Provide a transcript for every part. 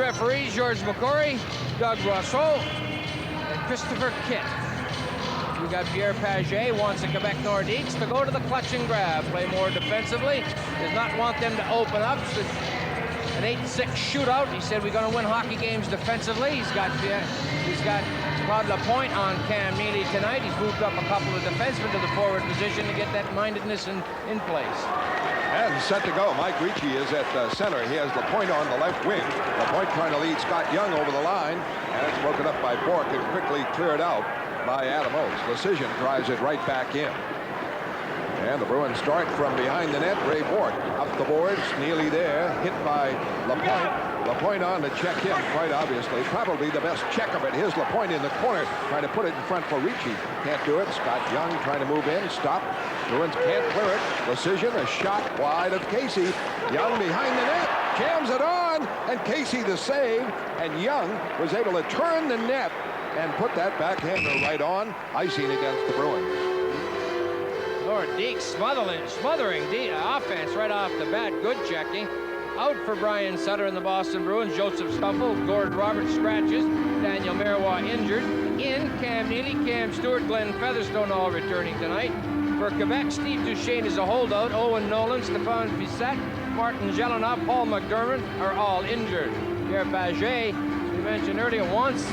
referees, George McCory, Doug Rousseau, and Christopher Kitt. We got Pierre Paget, wants the Quebec Nordiques to go to the clutch and grab, play more defensively, does not want them to open up. So an 8-6 shootout. He said we're going to win hockey games defensively. He's got Claude Lapointe on Cam Neely tonight. He's moved up a couple of defensemen to the forward position to get that mindedness in place. And set to go. Mike Ricci is at center. He has Lapointe on the left wing. Lapointe trying to lead Scott Young over the line. And it's broken up by Bork and quickly cleared out by Adam Oates. Decision drives it right back in. And the Bruins start from behind the net. Ray Bork up the boards. Neely there. Hit by Lapointe. Lapointe on to check him, quite obviously. Probably the best check of it. Here's Lapointe in the corner, trying to put it in front for Ricci. Can't do it. Scott Young trying to move in. Stop. Bruins can't clear it. Decision, a shot wide of Casey. Young behind the net. Jams it on. And Casey the save. And Young was able to turn the net and put that backhander right on. Icing against the Bruins. Nordiques smothering the offense right off the bat. Good checking. Out for Brian Sutter and the Boston Bruins. Joseph Stuffle, Gord Roberts scratches. Daniel Marois injured. In Cam Neely, Cam Stewart, Glenn Featherstone all returning tonight. For Quebec, Steve Duchesne is a holdout. Owen Nolan, Stéphane Fissette, Martin Jelenov, Paul McDermott are all injured. Pierre Paget, we mentioned earlier, wants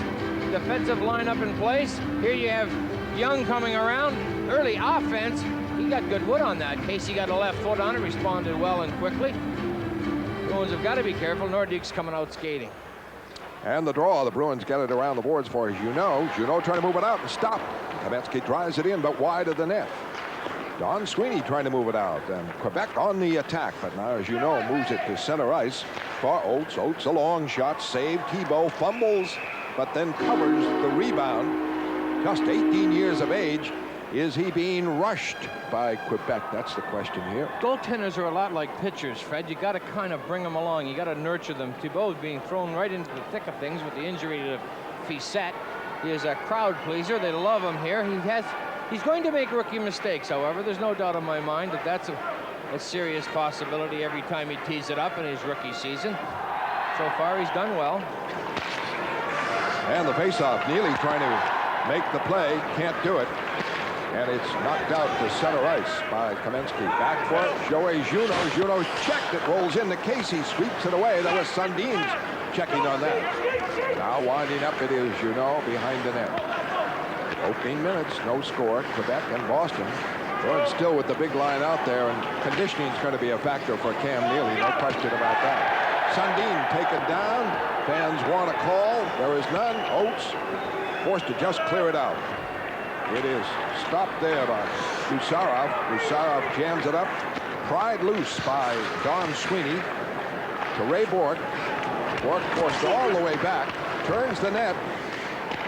defensive lineup in place. Here you have Young coming around. Early offense. He got good wood on that. Casey got a left foot on it, responded well and quickly. Bruins have got to be careful. Nordiques coming out skating. And the draw. The Bruins get it around the boards for Junot. Junot trying to move it out and stop. Kamensky drives it in, but wide of the net. Don Sweeney trying to move it out. And Quebec on the attack. But now Junot moves it to center ice for Oates. Oates a long shot. Save. Thibault fumbles, but then covers the rebound. Just 18 years of age. Is he being rushed by Quebec? That's the question here. Goaltenders are a lot like pitchers, Fred. You got to kind of bring them along. You got to nurture them. Thibault is being thrown right into the thick of things with the injury to Fissette. He is a crowd pleaser. They love him here. He's going to make rookie mistakes, however. There's no doubt in my mind that that's a serious possibility every time he tees it up in his rookie season. So far, he's done well. And the faceoff. Neely trying to make the play. Can't do it. And it's knocked out to center ice by Kamensky. Back for it. Joey Junot. Junot checked. It rolls into Casey. Sweeps it away. That was Sundin's checking on that. Now winding up, it is Junot behind the net. Opening minutes. No score. Quebec and Boston. Bruins still with the big line out there. And conditioning is going to be a factor for Cam Neely. No question about that. Sundin taken down. Fans want a call. There is none. Oates forced to just clear it out. It is stopped there by Gusarov. Gusarov jams it up. Pried loose by Don Sweeney to Ray Bork. Bork forced all the way back. Turns the net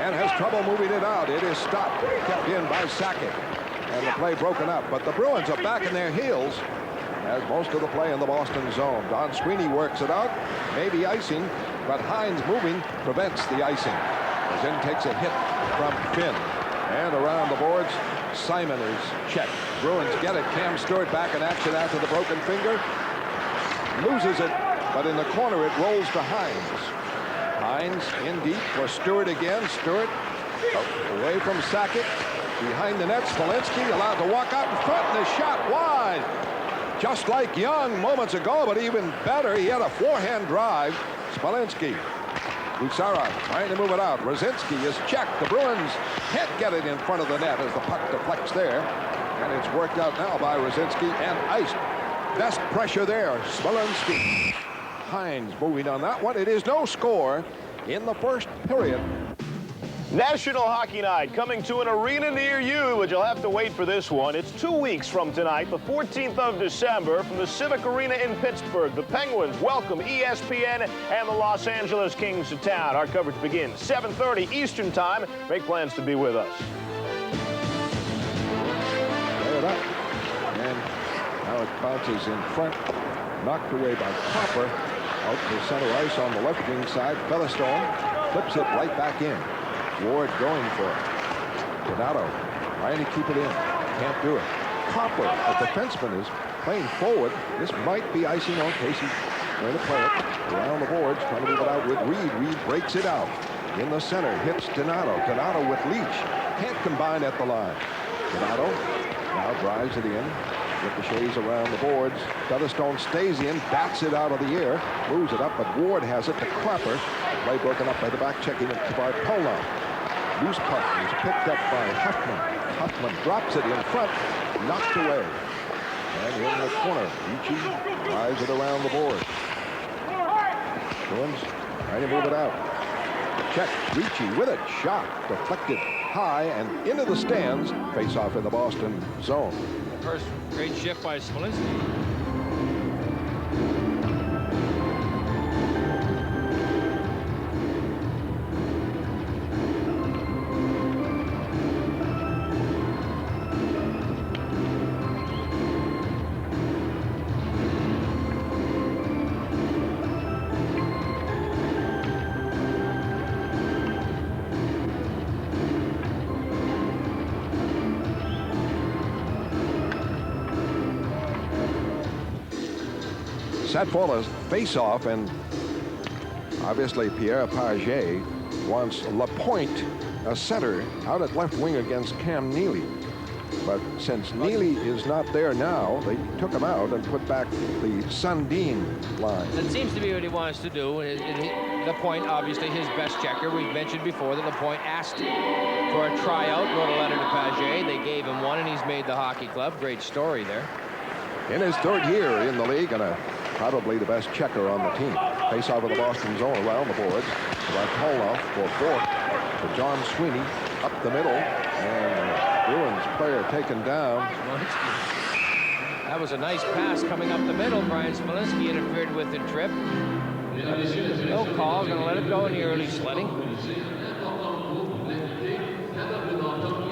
and has trouble moving it out. It is stopped. Kept in by Sackett. And the play broken up. But the Bruins are back in their heels as most of the play in the Boston zone. Don Sweeney works it out. Maybe icing, but Hines moving prevents the icing. Then takes a hit from Finn. And around the boards, Simon is checked. Bruins get it. Cam Stewart back in action after the broken finger. Loses it, but in the corner it rolls to Hines. Hines in deep for Stewart again. Stewart away from Sackett. Behind the net, Smolinski allowed to walk out in front, and the shot wide. Just like Young moments ago, but even better, he had a forehand drive. Smolinski. Gusarov trying to move it out. Rosinski is checked. The Bruins can't get it in front of the net as the puck deflects there. And it's worked out now by Rosinski and iced. Best pressure there. Smolinski. Hines moving on that one. It is no score in the first period. National Hockey Night coming to an arena near you, but you'll have to wait for this one. It's 2 weeks from tonight, the 14th of December, from the Civic Arena in Pittsburgh. The Penguins welcome ESPN and the Los Angeles Kings to town. Our coverage begins 7:30 Eastern Time. Make plans to be with us. Play it up. And now it bounces in front. Knocked away by Copper. Out to center ice on the left wing side. Featherstone flips it right back in. Ward going for it. Donato trying to keep it in. Can't do it. Copper, the defenseman, is playing forward. This might be icing on Casey. going to play it around the boards, trying to move it out with Reed. Reed breaks it out. In the center, hits Donato. Donato with Leach. Can't combine at the line. Donato now drives it in. Ricochets around the boards. Featherstone stays in, bats it out of the air, moves it up, but Ward has it to Clapper. Play broken up by the back, checking it to by Polnow. Loose puck is picked up by Huffman. Huffman drops it in front, knocked away. And in the corner, Ricci drives it around the board. Bruins trying to move it out. Check, Ricci with it, shot, deflected high and into the stands. Face off in the Boston zone. First great shift by Smolinski. Set for a face-off, and obviously Pierre Paget wants Lapointe, a center, out at left wing against Cam Neely. But since Neely is not there now, they took him out and put back the Sundin line. That seems to be what he wants to do. Lapointe, obviously his best checker. We've mentioned before that Lapointe asked for a tryout, wrote a letter to Paget. They gave him one, and he's made the hockey club. Great story there. In his third year in the league, and probably the best checker on the team. Face off of the Boston zone around the boards. By Polnow for Bork to John Sweeney up the middle, and Bruins player taken down. That was a nice pass coming up the middle. Brian Smolinski interfered with the trip. No call, gonna let it go in the early sledding.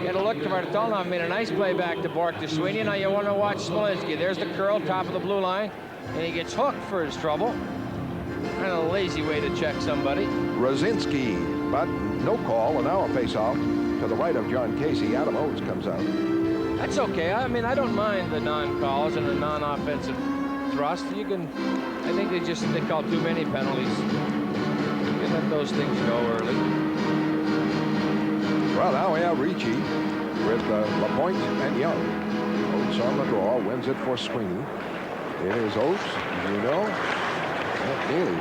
Get a look to Bartolov, made a nice play back to Bork to Sweeney. Now you want to watch Smolinski. There's the curl, top of the blue line. And he gets hooked for his trouble. Kind of a lazy way to check somebody. Rosinski, but no call, and now a face-off to the right of John Casey. Adam Oates comes out. That's okay. I mean, I don't mind the non-calls and the non-offensive thrust. You can, I think they call too many penalties. You can let those things go early. Well, now we have Ricci with Lapointe and Young. Oates on the draw, wins it for Sweeney. It is Oates, you know, and Neely.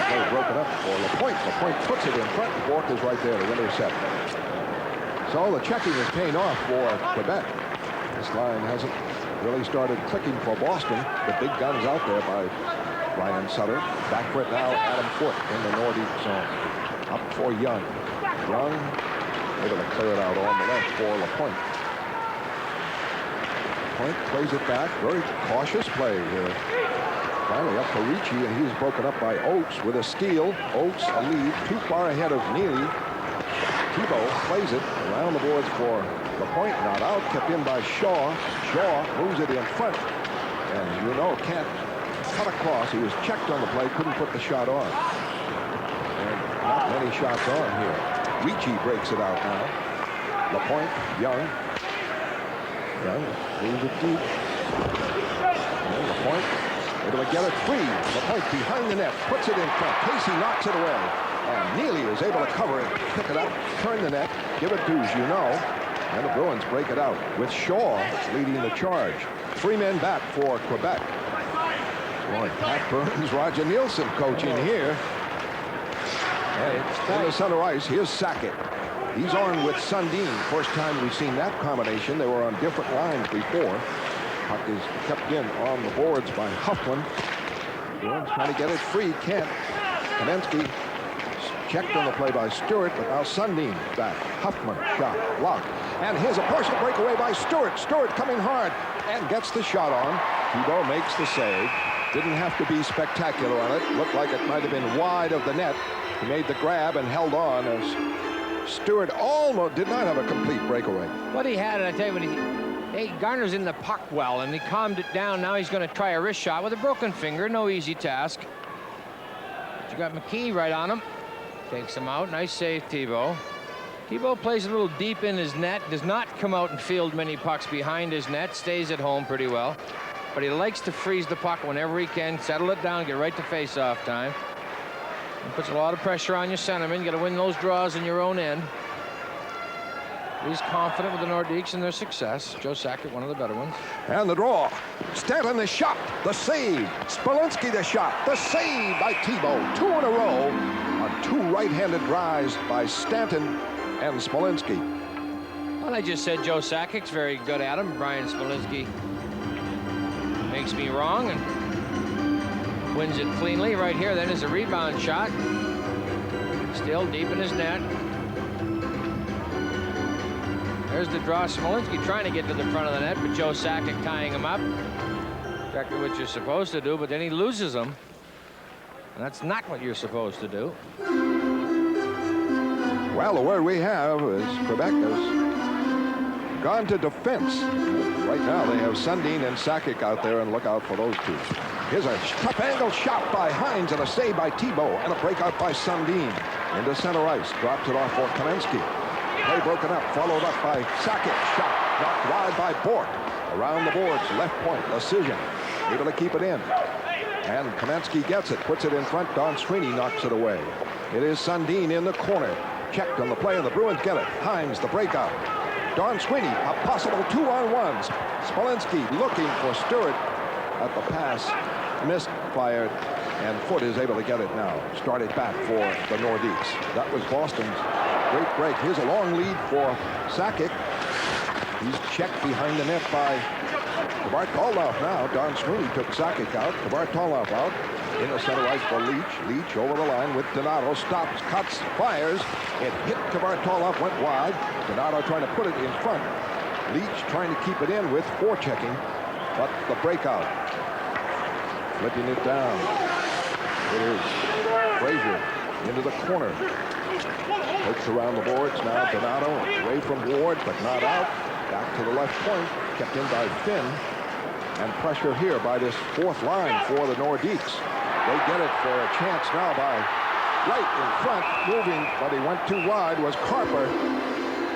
Play broken up for Lapointe. Lapointe puts it in front. Bork is right there to intercept. So the checking is paying off for Quebec. This line hasn't really started clicking for Boston. The big guns out there by Ryan Sutter. Back for it now, Adam Foote in the Nordiques zone. Up for Young. Young able to clear it out on the left for Lapointe. Point plays it back. Very cautious play here. Finally up for Ricci, and he's broken up by Oates with a steal. Oates a lead, too far ahead of Neely. Thibault plays it around the boards for Lapointe. Not out, kept in by Shaw. Shaw moves it in front. And you know, can't cut across. He was checked on the play, couldn't put the shot on. And not many shots on here. Ricci breaks it out now. Lapointe, Young. Young moves it deep. And Lapointe able to get it free. Lapointe behind the net, puts it in front. Casey knocks it away. And Neely is able to cover it, pick it up, turn the net, give it to Junot. And the Bruins break it out with Shaw leading the charge. 3 men back for Quebec. Boy, Pat Burns, Roger Nielsen coaching here. And in the center ice, here's Sackett. He's on with Sundin. First time we've seen that combination. They were on different lines before. Puck is kept in on the boards by Huffman. Bruins trying to get it free. Can't. Kamensky checked on the play by Stewart, but now Sundin back. Huffman shot, blocked. And here's a partial breakaway by Stewart. Stewart coming hard and gets the shot on. Thibault makes the save. Didn't have to be spectacular on it. Looked like it might have been wide of the net. He made the grab and held on as Stewart almost did not have a complete breakaway. What he had, and I tell you, when Garner's in the puck well, and he calmed it down. Now he's going to try a wrist shot with a broken finger. No easy task. But you got McKee right on him. Takes him out. Nice save, Thibault. Thibault plays a little deep in his net. Does not come out and field many pucks behind his net. Stays at home pretty well. but he likes to freeze the puck whenever he can, settle it down, get right to face-off time. It puts a lot of pressure on your centerman. You got to win those draws in your own end. He's confident with the Nordiques and their success. Joe Sakic, one of the better ones. And the draw. Stanton the shot. The save. Spalunski the shot. The save by Thibault. 2 in a row on 2 right-handed drives by Stanton and Spalunski. Well, I just said Joe Sakic's very good at him. Brian Spalunski makes me wrong and wins it cleanly. Right here then is a rebound shot. Still deep in his net. There's the draw. Smolinski trying to get to the front of the net, but Joe Sakic tying him up. Exactly what you're supposed to do, but then he loses him. And that's not what you're supposed to do. Well, the word we have is Quebec has gone to defense. Right now they have Sundin and Sakic out there, and look out for those two. Here's a tough angle shot by Hines and a save by Thibault and a breakout by Sundin. Into center ice, drops it off for Kamensky. Play broken up, followed up by Sakic. Shot knocked wide by Bork. Around the boards, left point, Decision. Able to keep it in. And Kamensky gets it, puts it in front. Don Sweeney knocks it away. It is Sundin in the corner. Checked on the play, and the Bruins get it. Hines, the breakout. Don Sweeney, a possible 2-on-1s. Spalunski looking for Stewart at the pass. Missed, fired, and Foote is able to get it now. Started back for the Nordiques. That was Boston's great break. Here's a long lead for Sakic. He's checked behind the net by Bartoloff now. Don Sweeney took Sakic out. Bartoloff out. In the center ice for Leach. Leach over the line with Donato. Stops, cuts, fires. It hit Bartoloff, went wide. Donato trying to put it in front. Leach trying to keep it in with forechecking. But the breakout. Flipping it down. It is Frazier into the corner. Looks around the boards now. Donato away from Ward, but not out. Back to the left point. Kept in by Finn. And pressure here by this 4th line for the Nordiques. They get it for a chance now by right in front. Moving, but he went too wide, was Carper.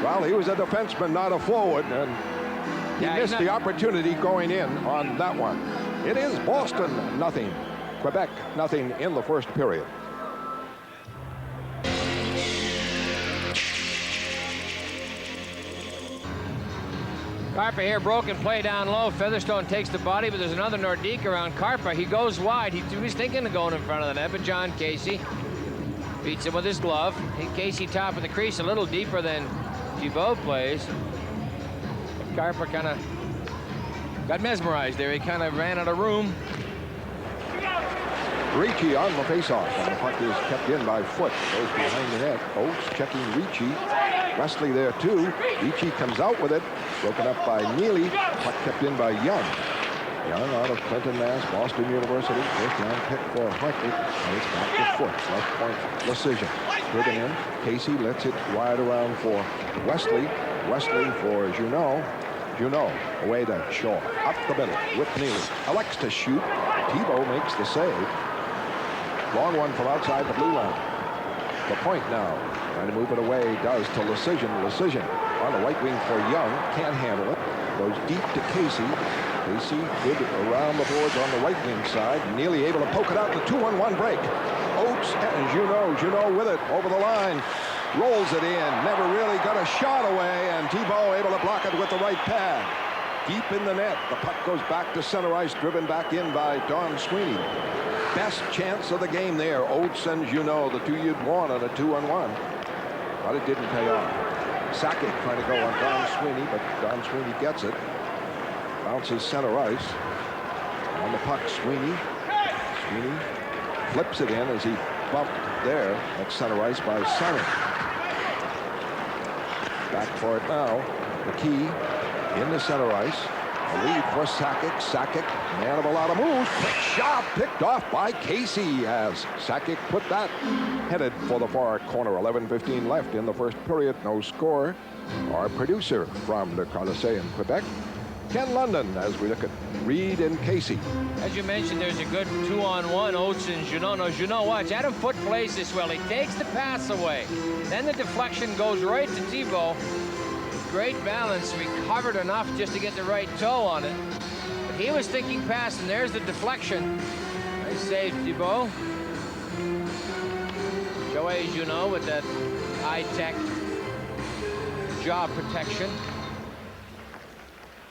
Well, he was a defenseman, not a forward, and he missed the opportunity going in on that one. It is Boston nothing, Quebec nothing in the first period. Carpa here, broken play down low. Featherstone takes the body, but there's another Nordique around Carpa. He goes wide. He was thinking of going in front of the net, but John Casey beats him with his glove. Casey top of the crease, a little deeper than Thibault plays. Carpa kind of got mesmerized there. He kind of ran out of room. Ricci on the faceoff, and the puck is kept in by Foote. Goes behind the net. Oates checking Ricci. Wesley there too. Ricci comes out with it. Broken up by Neely. Puck kept in by Young. Young out of Clinton, Mass. Boston University. First round pick for Hartford. And it's back to Foote. Left point decision. Driven in. Casey lets it wide around for Wesley. Wesley for Junot. Junot away to Shaw. Up the middle with Neely. Elects to shoot. Thibault makes the save. Long one from outside the blue line. The point now. Trying to move it away. Does to Decision. Decision on the right wing for Young. Can't handle it. Goes deep to Casey. Casey good around the boards on the right wing side. Neely able to poke it out in the 2-on-1 break. Oates and Junot. Junot with it over the line. Rolls it in. Never really got a shot away. And Thibault able to block it with the right pad. Deep in the net. The puck goes back to center ice. Driven back in by Don Sweeney. Best chance of the game there. Oates and Junot, the two you'd want on a 2-on-1. But it didn't pay off. Sakic trying to go on Don Sweeney, but Don Sweeney gets it. Bounces center ice. On the puck, Sweeney. Sweeney flips it in as he bumped there at center ice by Sonny. Back for it now. McKee in the center ice. A lead for Sakic. Sakic, man of a lot of moves. Quick shot picked off by Casey as Sakic put that headed for the far corner. 11:15 left in the first period. No score. Our producer from the Coliseum, Quebec, Ken London, as we look at Reed and Casey. As you mentioned, there's a good 2-on-1. Oates and Junot. No, Junot, watch. Adam Foote plays this well. He takes the pass away. Then the deflection goes right to Thibault. Great balance, recovered enough just to get the right toe on it. But He was thinking pass, and there's the deflection. Nice save, Thibault. Joey Junot with that high-tech jaw protection.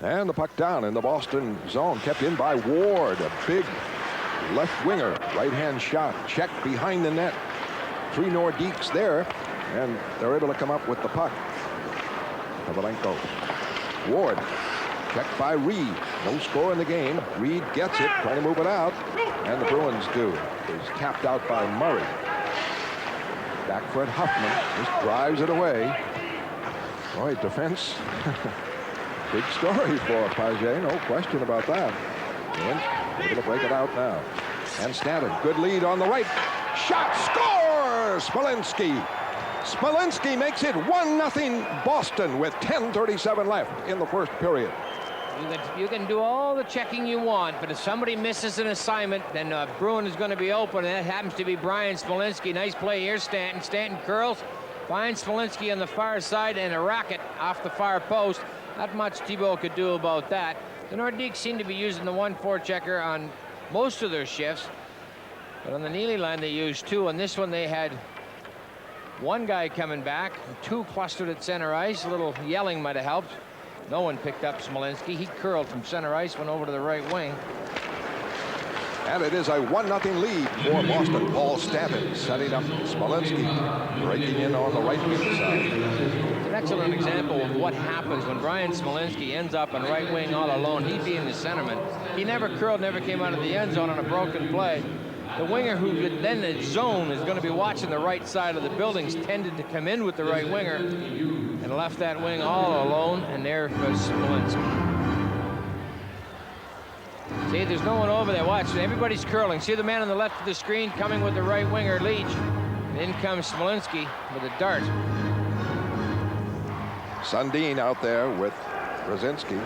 And the puck down in the Boston zone, kept in by Ward. A big left winger, right-hand shot, checked behind the net. 3 Nordiques there, and they're able to come up with the puck. Kovalenko. Ward, checked by Reed. No score in the game. Reed gets it, trying to move it out, and the Bruins do. It's tapped out by Murray. Back for it, Huffman. Just drives it away. Boy, defense. Big story for Paget, no question about that. Bruins able to break it out now. And Stanton, good lead on the right. Shot, score! Smolinski. Smolinski makes it 1-0 Boston with 10:37 left in the first period. You can do all the checking you want, but if somebody misses an assignment, then Bruin is going to be open, and that happens to be Brian Smolinski. Nice play here, Stanton. Stanton curls, finds Smolinski on the far side, and a rocket off the far post. Not much Thibault could do about that. The Nordiques seem to be using the 1-4 checker on most of their shifts, but on the Neely line they used 2. On this one they had 1 guy coming back, 2 clustered at center ice. A little yelling might have helped. No one picked up Smolinski. He curled from center ice, went over to the right wing. And it is a 1-0 lead for Boston. Paul Stanton setting up Smolinski, breaking in on the right wing side. It's an excellent example of what happens when Brian Smolinski ends up on right wing all alone. He being the centerman. He never curled, never came out of the end zone on a broken play. The winger who then in zone is going to be watching the right side of the buildings tended to come in with the right winger and left that wing all alone, and there was Smolinski. See, there's no one over there. Watch, everybody's curling. See the man on the left of the screen coming with the right winger, Leach. And in comes Smolinski with a dart. Sundin out there with Brzezinski.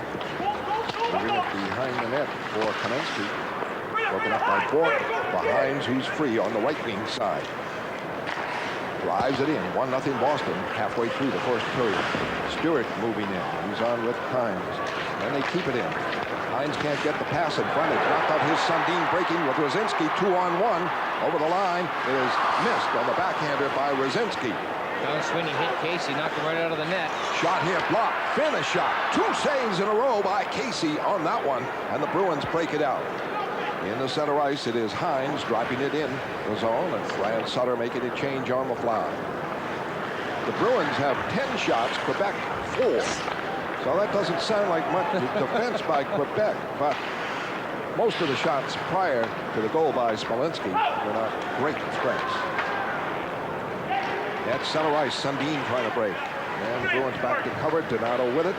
Moving it behind the net for Kamensky. Broken up by Bork. Behind, who's free on the right wing side. Drives it in. 1-0 Boston halfway through the first period. Stewart moving in. He's on with Hines. And they keep it in. Hines can't get the pass in front. It's knocked out his Sundin breaking with Brzezinski 2-on-1. Over the line. It is missed on the backhander by Brzezinski. Don Sweeney hit Casey, knocked him right out of the net. Shot here, blocked. Finish shot. 2 saves in a row by Casey on that one. And the Bruins break it out. In the center ice, it is Hines dropping it in the zone, and Ryan Sutter making a change on the fly. The Bruins have 10 shots, Quebec 4. So that doesn't sound like much defense by Quebec, but most of the shots prior to the goal by Smolinski were not great threats. At center ice, Sundin trying to break. And the Bruins back to cover, Donato with it.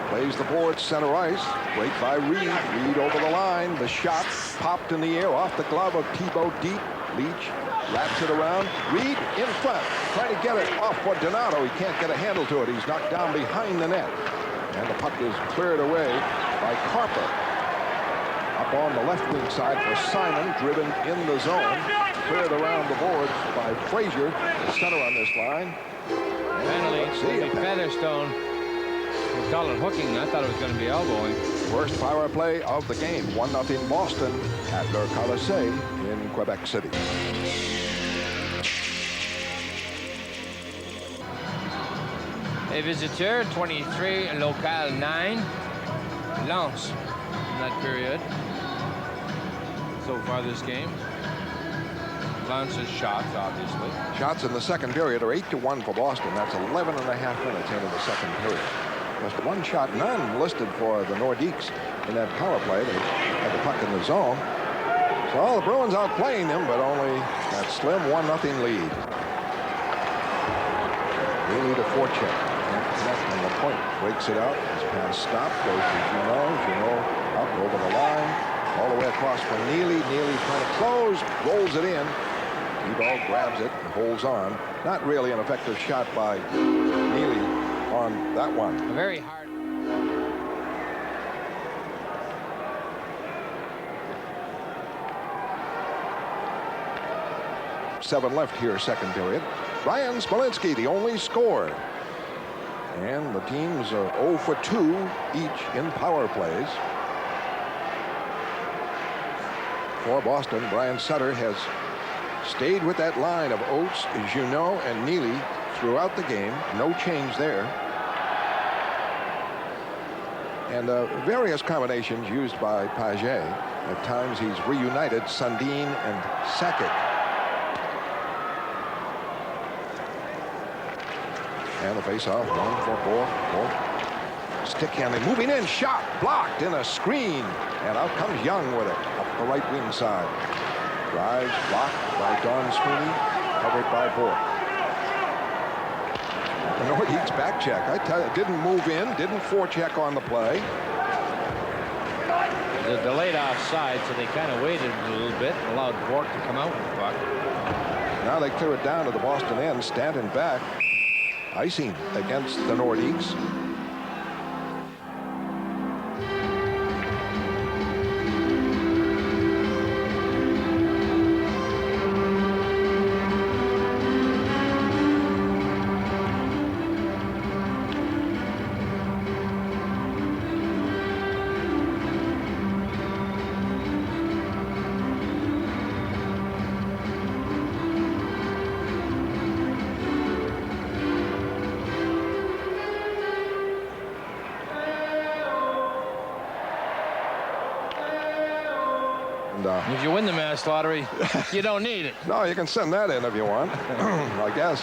Plays the board, center ice. Break by Reed. Reed over the line. The shot popped in the air off the glove of Thibault deep. Leach wraps it around. Reed in front. Trying to get it off for Donato. He can't get a handle to it. He's knocked down behind the net. And the puck is cleared away by Carper. Up on the left wing side for Simon. Driven in the zone. Cleared around the boards by Frazier. The center on this line. Penalty. Featherstone. We call it hooking. I thought it was going to be elbowing. First power play of the game. 1-0 Boston at Le Colisée in Quebec City. Les visiteurs, 23, local 9. Lance in that period. So far this game. Lance's shots, obviously. Shots in the second period are 8-1 for Boston. That's 11 and a half minutes into the second period. Just 1 shot, none listed for the Nordiques in that power play. They had the puck in the zone. So the Bruins outplaying them, but only that slim 1-0 lead. Neely to forecheck. And the point breaks it out. His pass stopped. Goes to Junot. Junot up over the line. All the way across for Neely. Neely trying to close. Rolls it in. Thibault grabs it and holds on. Not really an effective shot by Neely on that one. A very hard. Seven left here, second period. Brian Smolinski, the only scorer. And the teams are 0 for 2 each in power plays. for Boston. Brian Sutter has stayed with that line of Oates, Junot, and Neely throughout the game. No change there. And various combinations used by Paget. At times he's reunited Sundin and Sakic. And the face-off, 1-4. Stick handling, moving in, shot, blocked in a screen. And out comes Young with it, up the right wing side. Drives, blocked by Don Sweeney, covered by Bork. The Nordiques back check. I tell you, didn't move in, didn't forecheck on the play. The delayed offside, so they kind of waited a little bit and allowed Bork to come out with the puck. Now they clear it down to the Boston end. Stanton back. Icing against the Nordiques. If you win the mass lottery, you don't need it. No, you can send that in if you want, I guess.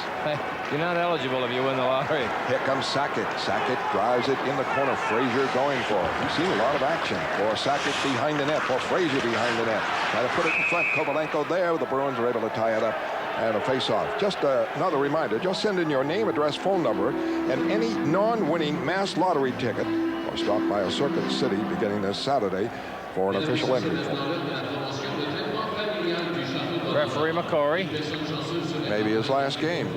You're not eligible if you win the lottery. Here comes Sakic. Sakic drives it in the corner. Frazier going for it. We've seen a lot of action for Sakic behind the net, for Frazier behind the net. Try to put it in front. Kovalenko there. The Bruins are able to tie it up and a face-off. Just another reminder, just send in your name, address, phone number, and any non-winning mass lottery ticket or stop by a Circuit City beginning this Saturday for an official entry. Referee McCory. Maybe his last game.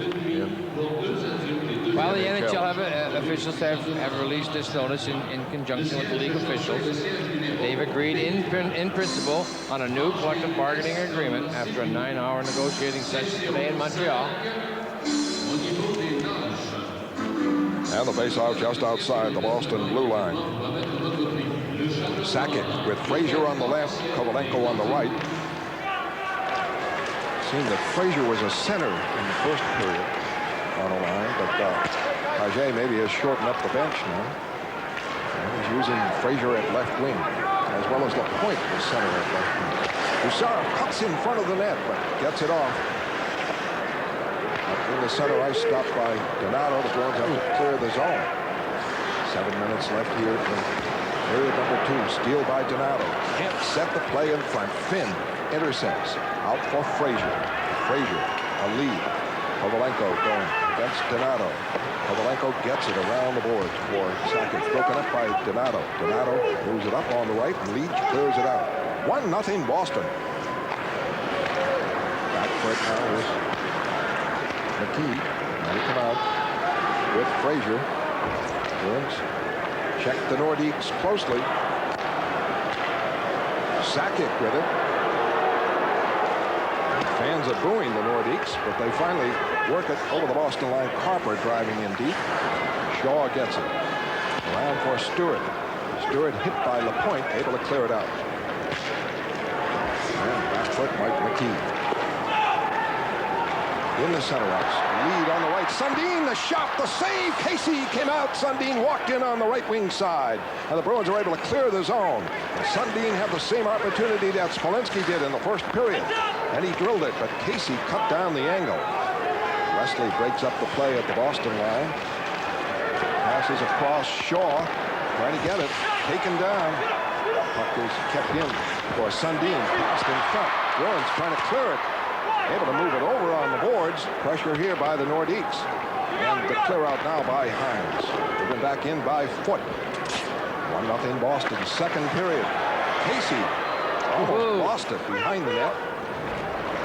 Well, the NHL officials have released this notice in conjunction with the league officials. They've agreed in principle on a new collective bargaining agreement after a 9-hour negotiating session today in Montreal. And the face-off just outside the Boston blue line. Sakic with Frazier on the left, Kovalenko on the right. Seemed that Frazier was a center in the first period on a line, but Paget maybe has shortened up the bench now. And he's using Frazier at left wing, as well as Lapointe the center at left wing. Bouchard cuts in front of the net, but gets it off. Up in the center ice, stopped by Donato. The Bruins have to clear the zone. 7 minutes left here in period number 2. Steal by Donato. Kemp set the play in front. Finn intercepts. Out for Frazier. Frazier, a lead. Kovalenko going against Donato. Kovalenko gets it around the boards for Sakic. Broken up by Donato. Donato moves it up on the right, and Leach clears it out. 1-0 Boston. Back for it now is McKee. Now he come out with Frazier. Bruins check the Nordiques closely. Sakic with it. Fans are booing the Nordiques, but they finally work it over the Boston line. Carper driving in deep. Shaw gets it. Around for Stewart. Stewart hit by Lapointe, able to clear it out. And back foot, Mike McKee. In the center ice. Lead on the right. Sundin, the shot, the save. Casey came out. Sundin walked in on the right wing side. And the Bruins are able to clear the zone. And Sundin had the same opportunity that Smolinski did in the first period. And he drilled it, but Casey cut down the angle. Wesley breaks up the play at the Boston line. Passes across Shaw. Trying to get it. Taken down. Puck is kept in for Sundin. Passed in front. Bruins trying to clear it. Able to move it over on the boards. Pressure here by the Nordiques. And the clear out now by Hines. Moving back in by Foot. 1-0 Boston. Second period. Casey almost lost it behind the net.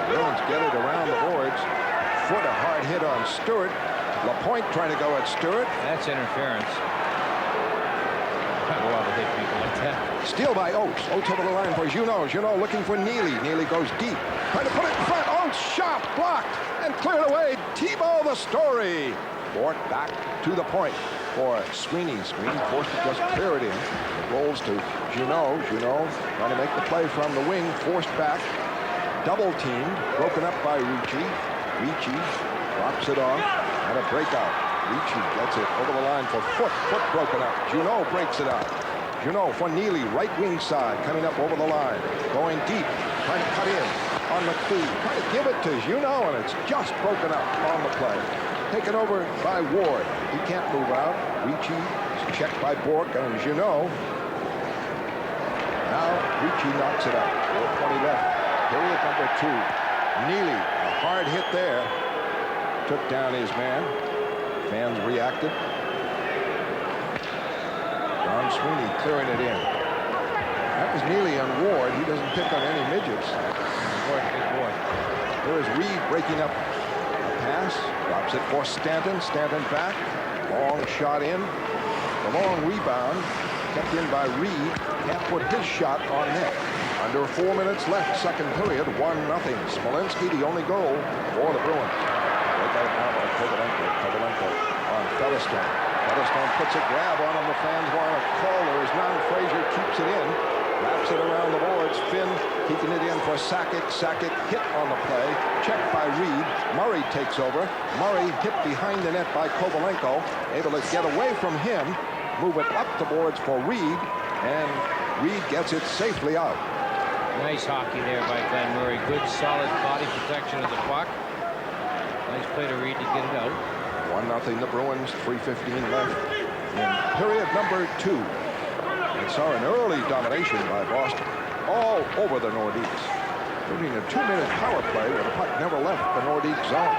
Bruins get it around the boards. Foot a hard hit on Stewart. Lapointe trying to go at Stewart. That's interference. I love to hit people like that. Steal by Oates. Oates over the line for Junot. Junot looking for Neely. Neely goes deep. Trying to put it in front. Oates shot, blocked, and cleared away. Tebow the story. Bork back to the point for Sweeney. Sweeney forced to just clear it in. rolls to Junot. Junot trying to make the play from the wing, forced back, double teamed, broken up by Ricci. Ricci drops it off, and a breakout. Ricci gets it over the line for Foot. Foot broken up. Junot breaks it out. Junot for Neely, right wing side, coming up over the line, going deep, trying to cut in on McPhee, trying to give it to Junot, and it's just broken up on the play. Taken over by Ward. He can't move out. Ricci is checked by Bork and Junot. Now Ricci knocks it out. 4:20 left. Period number 2. Neely, a hard hit there. Took down his man. Fans reacted. Don Sweeney clearing it in. That was Neely on Ward. He doesn't pick on any midgets. Good boy. There is Reed breaking up a pass. Drops it for Stanton. Stanton back. Long shot in. The long rebound kept in by Reed. Can't put his shot on net. Under 4 minutes left, second period, 1-0. Smolinski, the only goal for the Bruins. Breakout now by Kovalenko. Kovalenko on Featherstone. Featherstone puts a grab on him. The fans want to call. There is none. Frazier keeps it in. Wraps it around the boards. Finn keeping it in for Sakic. Sakic hit on the play. Checked by Reed. Murray takes over. Murray hit behind the net by Kovalenko. Able to get away from him. Move it up the boards for Reed. And Reed gets it safely out. Nice hockey there by Glenn Murray. Good, solid body protection of the puck. Nice play to Reed to get it out. 1-0 the Bruins, 3:15 left in period number 2. We saw an early domination by Boston all over the Nordiques, including a 2-minute power play where the puck never left the Nordique zone.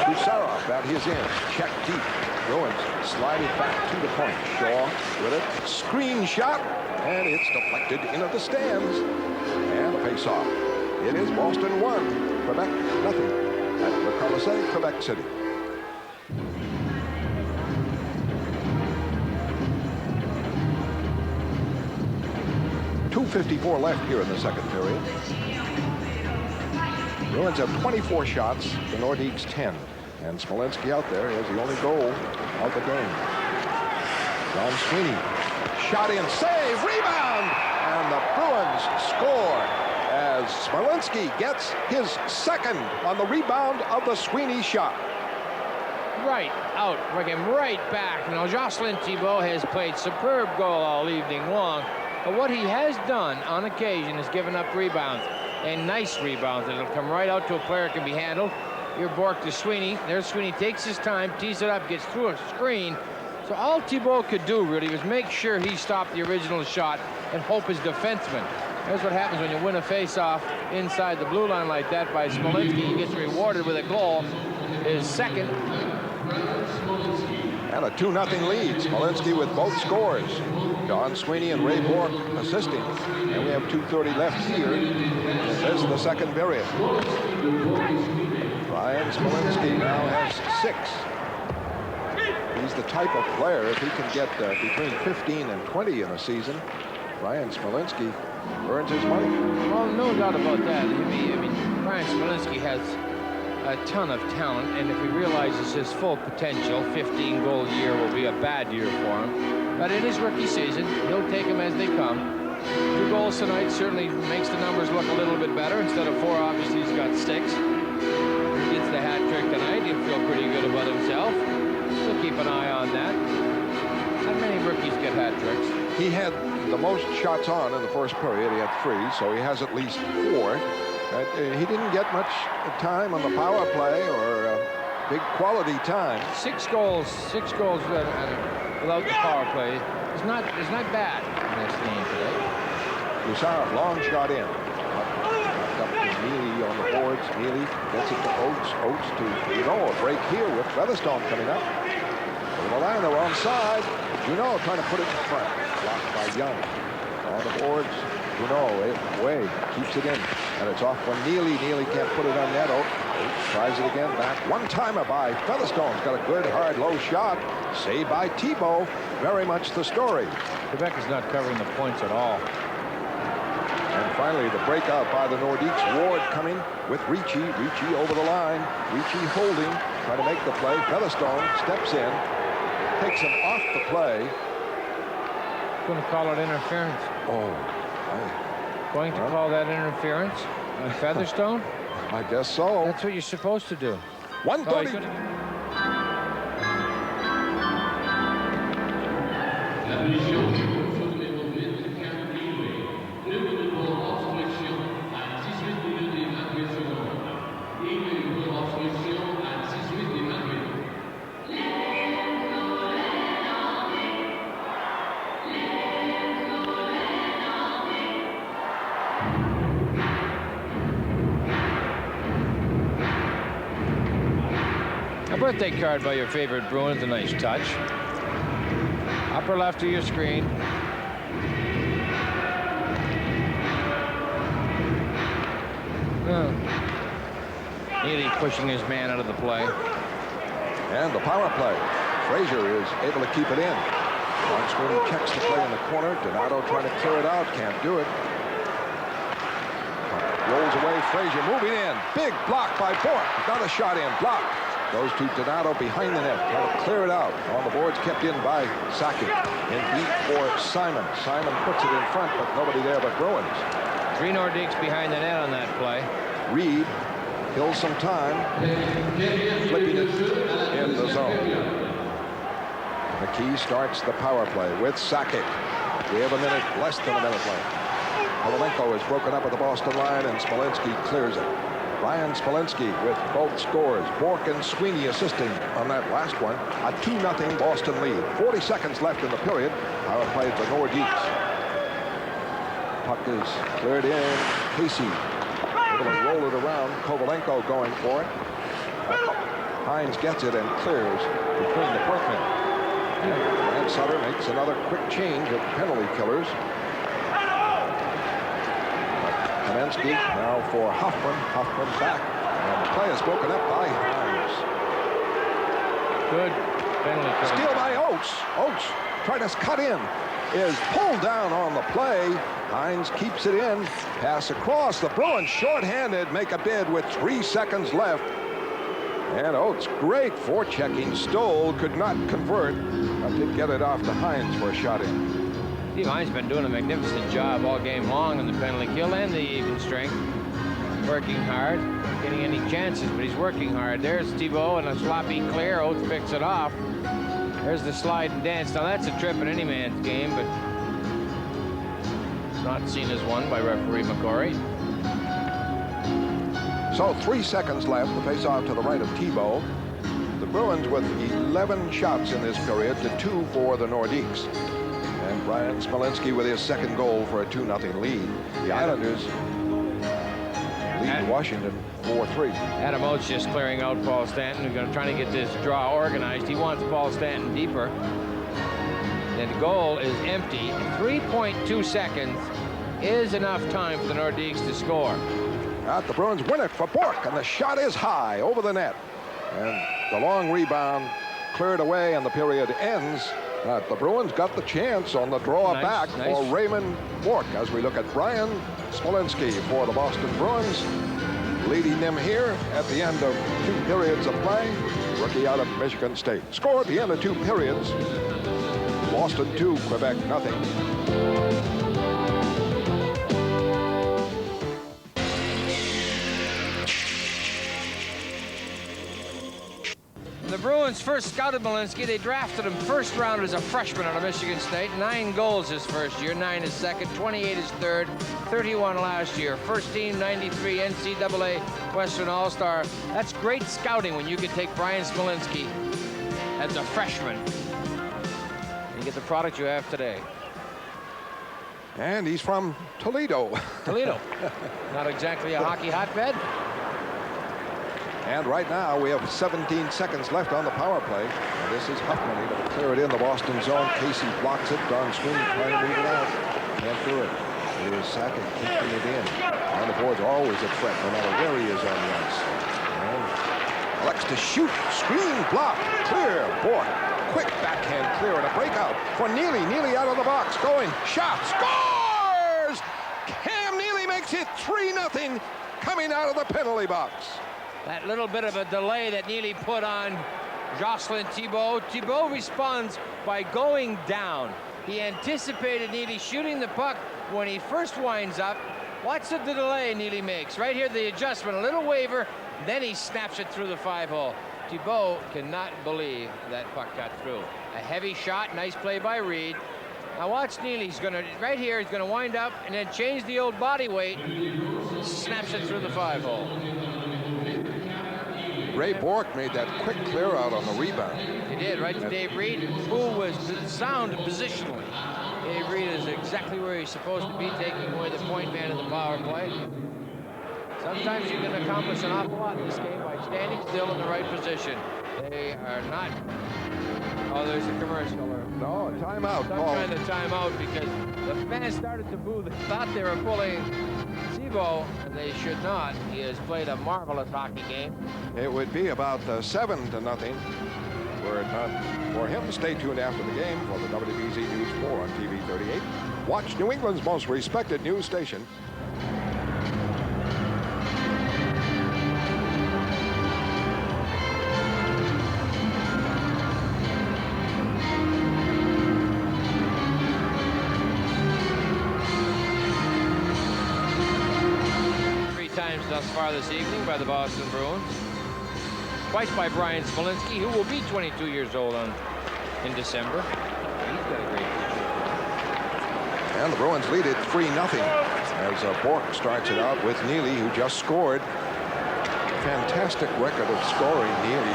Kucherov at his end, check deep. Bruins slide it back to the point. Shaw with it, screen shot, and it's deflected into the stands. And a face-off. It is Boston 1, Quebec nothing at Le Colisée, Quebec City. .254 left here in the second period. Bruins have 24 shots, the Nordiques 10. And Smolinski out there has the only goal of the game. Don Sweeney, shot in, save, rebound! And the Bruins score as Smolinski gets his second on the rebound of the Sweeney shot. Right out, bring him right back. Now, Jocelyn Thibault has played superb goal all evening long. But what he has done on occasion is given up rebounds. And nice rebounds. It'll come right out to a player can be handled. Here Bork to Sweeney. There Sweeney takes his time, tees it up, gets through a screen. So all Thibault could do really was make sure he stopped the original shot and hope his defenseman. That's what happens when you win a face-off inside the blue line like that by Smolinski. He gets rewarded with a goal. His second. And a 2-0 lead. Smolinski with both scores. Don Sweeney and Ray Bork assisting. And we have 2:30 left here. This is the second period. Ryan Smolinski now has 6. He's the type of player, if he can get between 15 and 20 in a season, Ryan Smolinski earns his money. Well, no doubt about that. I mean, Ryan Smolinski has a ton of talent, and if he realizes his full potential, 15-goal year will be a bad year for him. But in his rookie season, he'll take them as they come. 2 goals tonight certainly makes the numbers look a little bit better. Instead of 4, obviously he's got 6. He gets the hat trick tonight. He'll feel pretty good about himself. We'll keep an eye on that. Not many rookies get hat tricks. He had the most shots on in the first period. He had 3, so he has at least 4. He didn't get much time on the power play or big quality time. 6 goals without the power play is not bad in this game today. Kucherov, long shot in. Knocked up to Neely on the boards. Neely gets it to Oates. Oates to Junot. A break here with Featherstone coming up. Over the line, they're onside. Junot trying to put it in front. Blocked by Young. On the boards. Junot away. Keeps it in. And it's off when Neely. Neely can't put it on net. Oates tries it again. Back. One-timer by Featherstone. Got a good, hard, low shot. Saved by Thibault. Very much the story. Quebec is not covering the points at all. And finally, the breakout by the Nordiques. Ward coming with Ricci. Ricci over the line. Ricci holding, trying to make the play. Featherstone steps in, takes him off the play, Going to call it interference. Oh. Going to call that interference on Featherstone? I guess so. That's what you're supposed to do. 1:30. A birthday card by your favorite Bruins, a nice touch. Upper left of your screen. Neely pushing his man out of the play. And the power play. Frazier is able to keep it in. On screen checks the play in the corner. Donato trying to clear it out. Can't do it. Rolls away. Frazier moving in. Big block by Bork. Another shot in. Blocked. Goes to Donato behind the net. Trying to clear it out. On the boards kept in by Sakic. In deep for Simon. Simon puts it in front, but nobody there but Bruins. 3 Nordiques behind the net on that play. Reed kills some time. Flipping it in the zone. McKee starts the power play with Sakic. We have a minute, less than a minute left. Kovalenko is broken up at the Boston line, and Smolinski clears it. Ryan Smolinski with both scores. Bork and Sweeney assisting on that last one. A 2-0 Boston lead. 40 seconds left in the period. Power play for Nordiques. Puck is cleared in. Casey able to roll it around. Kovalenko going for it. Hines gets it and clears between the Portmen. And Sutter makes another quick change of penalty killers. Kamensky now for Huffman. Huffman back. And the play is broken up by Hines. Good penalty kill. Steal by Oates. Oates trying to cut in. Is pulled down on the play. Hines keeps it in. Pass across. The Bruins shorthanded make a bid with 3 seconds left. And Oates, great forechecking. Stoll could not convert. Did get it off to Hines for a shot in. Steve Hines been doing a magnificent job all game long on the penalty kill and the even strength. Working hard, not getting any chances, but he's working hard. There's Thibault and a sloppy clear. Oates picks it off. There's the slide and dance. Now that's a trip in any man's game, but it's not seen as one by referee McCory. So 3 seconds left. The face-off to the right of Thibault. The Bruins with 11 shots in this period to 2 for the Nordiques. And Brian Smolinski with his second goal for a 2-0 lead. The Islanders lead Washington 4-3. Adam Oates just clearing out Paul Stanton. We're going to try to get this draw organized. He wants Paul Stanton deeper. And the goal is empty. 3.2 seconds is enough time for the Nordiques to score. The Bruins win it for Bork, and the shot is high over the net. And the long rebound cleared away, and the period ends. The Bruins got the chance on the draw back for Raymond Bork as we look at Brian Smolinski for the Boston Bruins, leading them here at the end of 2 periods of play. Rookie out of Michigan State. Score at the end of 2 periods. Boston 2, Quebec nothing. The Bruins first scouted Malinsky. They drafted him first round as a freshman out of Michigan State. 9 goals his first year, 9 his second, 28 his third, 31 last year. First team, 93 NCAA Western All-Star. That's great scouting when you can take Brian Smolinski as a freshman and get the product you have today. And he's from Toledo. Toledo. Not exactly a hockey hotbed. And right now, we have 17 seconds left on the power play. And this is Huffman able to clear it in the Boston zone. Casey blocks it. Don Sweeney trying to move it out. Can't do it. Here's Sakic keeping it in. On the boards, always a threat, no matter where he is on the ice. And elects to shoot. Screen block. Clear. Bork. Quick backhand clear and a breakout for Neely. Neely out of the box. Going. Shot. Scores! Cam Neely makes it 3-0 coming out of the penalty box. That little bit of a delay that Neely put on Jocelyn Thibault. Thibault responds by going down. He anticipated Neely shooting the puck when he first winds up. Watch the delay Neely makes. Right here, the adjustment, a little waiver, then he snaps it through the 5-hole. Thibault cannot believe that puck got through. A heavy shot, nice play by Reed. Now watch Neely, he's gonna, right here, he's gonna wind up and then change the old body weight, snaps it through the 5-hole. Ray Bourque made that quick clear out on the rebound. He did, right to Dave Reed, who was sound positionally. Dave Reed is exactly where he's supposed to be, taking away the point man in the power play. Sometimes you can accomplish an awful lot in this game by standing still in the right position. They are not. Oh, there's a commercial. No, timeout. Some kind of timeout because the fans started to boo. They thought they were pulling Thibault, and they should not. He has played a marvelous hockey game. It would be about 7-0 were it not for him. Stay tuned after the game for the WBZ News 4 on TV 38. Watch New England's most respected news station. Thus far this evening by the Boston Bruins. Twice by Brian Smolinski, who will be 22 years old in December. He's got a great picture. And the Bruins lead it 3-0 as Bourque starts it out with Neely, who just scored. Fantastic record of scoring, Neely.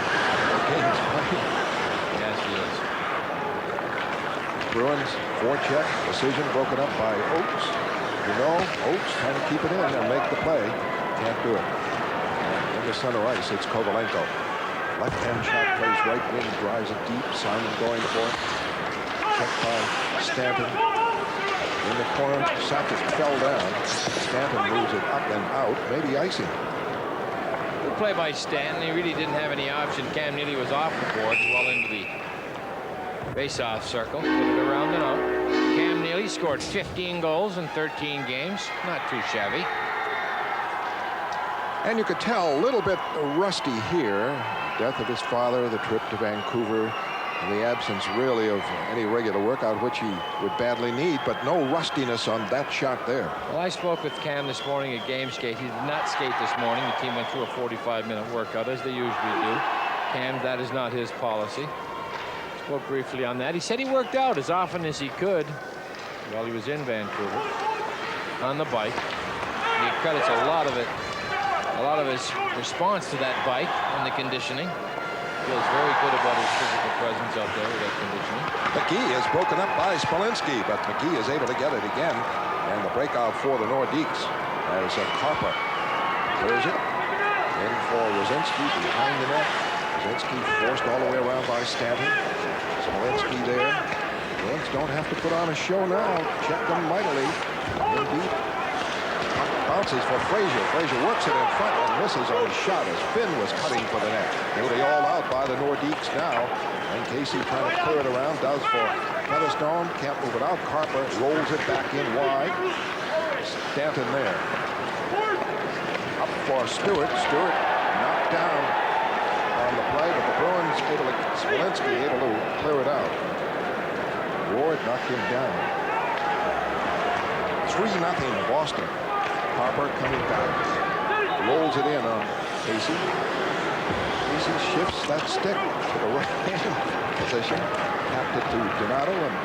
Games played. Yes, he is. Bruins forecheck, decision broken up by Oates. You know, Oates trying to keep it in and make the play. Can't do it. In the center ice, it's Kovalenko. Left-hand shot plays right wing, drives it deep. Simon going for it. Checked by Stanton. In the corner, Sakic fell down. Stanton moves it up and out, maybe icing. Good play by Stanton. He really didn't have any option. Cam Neely was off the board, well into the face-off circle. Put it around and out. Cam Neely scored 15 goals in 13 games. Not too shabby. And you could tell a little bit rusty here. Death of his father, the trip to Vancouver, and the absence really of any regular workout, which he would badly need, but no rustiness on that shot there. Well, I spoke with Cam this morning at game skate. He did not skate this morning. The team went through a 45-minute workout, as they usually do. Cam, that is not his policy. Spoke briefly on that. He said he worked out as often as he could while he was in Vancouver on the bike. And he credits a lot of his response to that bike and the conditioning. Feels very good about his physical presence out there with that conditioning. McGee is broken up by Smolinski, but McGee is able to get it again. And the breakout for the Nordiques as Carper clears it. In for Rosinski behind the net. Rosinski forced all the way around by Stanton. Smolinski there. Bruins don't have to put on a show now. Check them mightily. Indeed. Bounces for Frazier. Frazier works it in front and misses on his shot as Finn was cutting for the net. Nearly all out by the Nordiques now. And Casey trying to clear it around. Does for Featherstone. Can't move it out. Carper rolls it back in wide. Stanton there. Up for Stewart. Stewart knocked down on the play, but the Bruins able to, Smolinski able to clear it out. Ward knocked him down. 3-0 Boston. Harper coming back, rolls it in on Casey. Casey shifts that stick to the right hand position, tapped it to Donato, and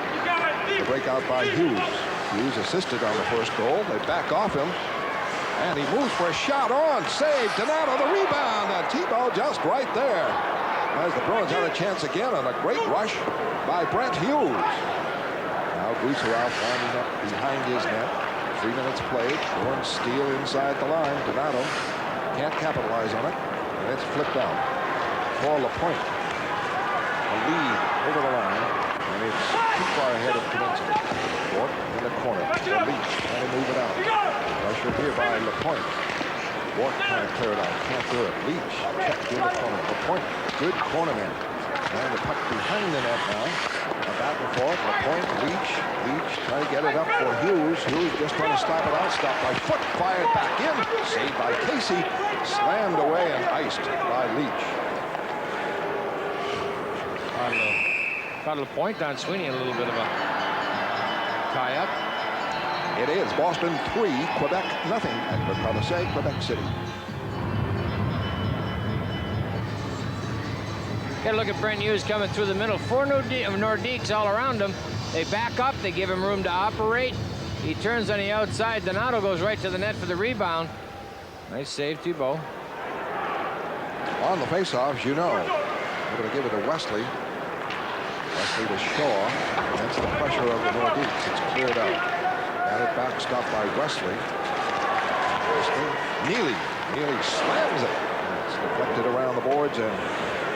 the breakout by Hughes. Hughes assisted on the first goal. They back off him, and he moves for a shot on. Save, Donato, the rebound, and Thibault just right there. As the Bruins had a chance again on a great rush by Brent Hughes. Now Gusarov winding up behind his net. 3 minutes played. Bruins steal inside the line. Donato can't capitalize on it, and it's flipped out for LaPointe. A lead over the line, and it's too far ahead of Kaminsky. Bourque in the corner. For Leach trying to move it out. Pressure here by LaPointe. Bourque trying to clear it out. Can't do it. Leach checked in the corner. LaPointe, good corner man. And the puck behind the net now. Back and forth. LaPointe, Leach trying to get it up for Hughes. Hughes just trying to stop it out. Stopped by Foot. Fired back in. Saved by Casey. Slammed away and iced by Leach. Caught LaPointe on Sweeney in a little bit of a tie-up. It is Boston 3, Quebec nothing at Reconnaissance, Quebec City. Get a look at Brent Hughes coming through the middle. 4 Nordiques all around him. They back up. They give him room to operate. He turns on the outside. Donato goes right to the net for the rebound. Nice save, Thibault. On the faceoff, Junot. Able to give it to Wesley. Wesley to Shaw. Against the pressure of the Nordiques. It's cleared out. Got it back, stopped by Wesley. Neely slams it. It's deflected around the boards and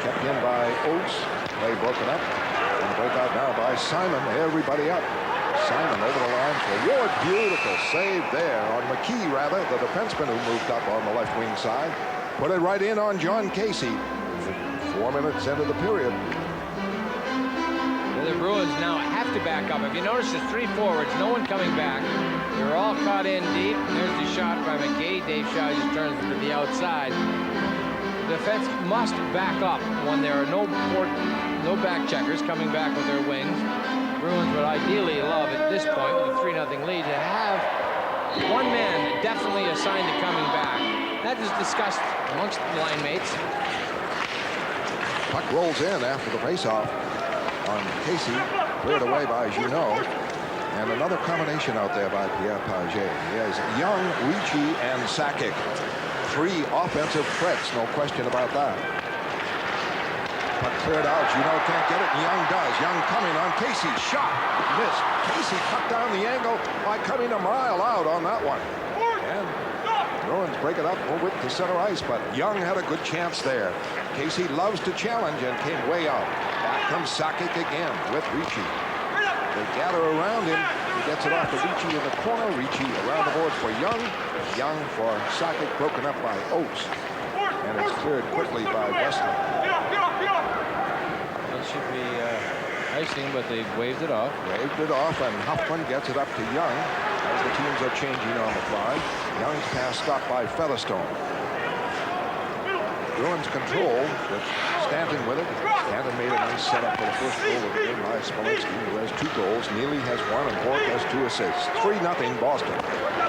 kept in by Oates. Play broken up. And break out now by Simon. Everybody up. Simon over the line for Ward. Beautiful save there on McKee, rather, the defenseman who moved up on the left wing side. Put it right in on John Casey. 4 minutes into the period. The Bruins now have to back up. If you notice, there's 3 forwards, no one coming back. They're all caught in deep. There's the shot by McKay. Dave Shaw just turns it to the outside. The defense must back up when there are no back checkers coming back with their wings. Bruins would ideally love at this point with a 3-0 lead to have one man definitely assigned to coming back. That is discussed amongst the line mates. Puck rolls in after the faceoff on Casey, cleared away by Junot. And another combination out there by Pierre Pagé. He has Young, Ricci, and Sakic. 3 offensive threats, no question about that. Puck cleared out. Junot can't get it, and Young does. Young coming on Casey. Shot. Missed. Casey cut down the angle by coming a mile out on that one. And Bruins break it up over to center ice, but Young had a good chance there. Casey loves to challenge and came way out. Back comes Sakic again with Ricci. They gather around him. He gets it off to Ricci in the corner. Ricci around the boards for Young. Young for Sakic, broken up by Oates. And it's cleared quickly by Wesley. It should be icing, but they waved it off. Waved it off, and Huffman gets it up to Young as the teams are changing on the fly. Young's pass stopped by Featherstone. Bruins control with Stanton with it. Stanton made a nice setup for the first goal of the game by Smolinski, who has 2 goals. Neely has 1, and Bork has 2 assists. 3-0 Boston.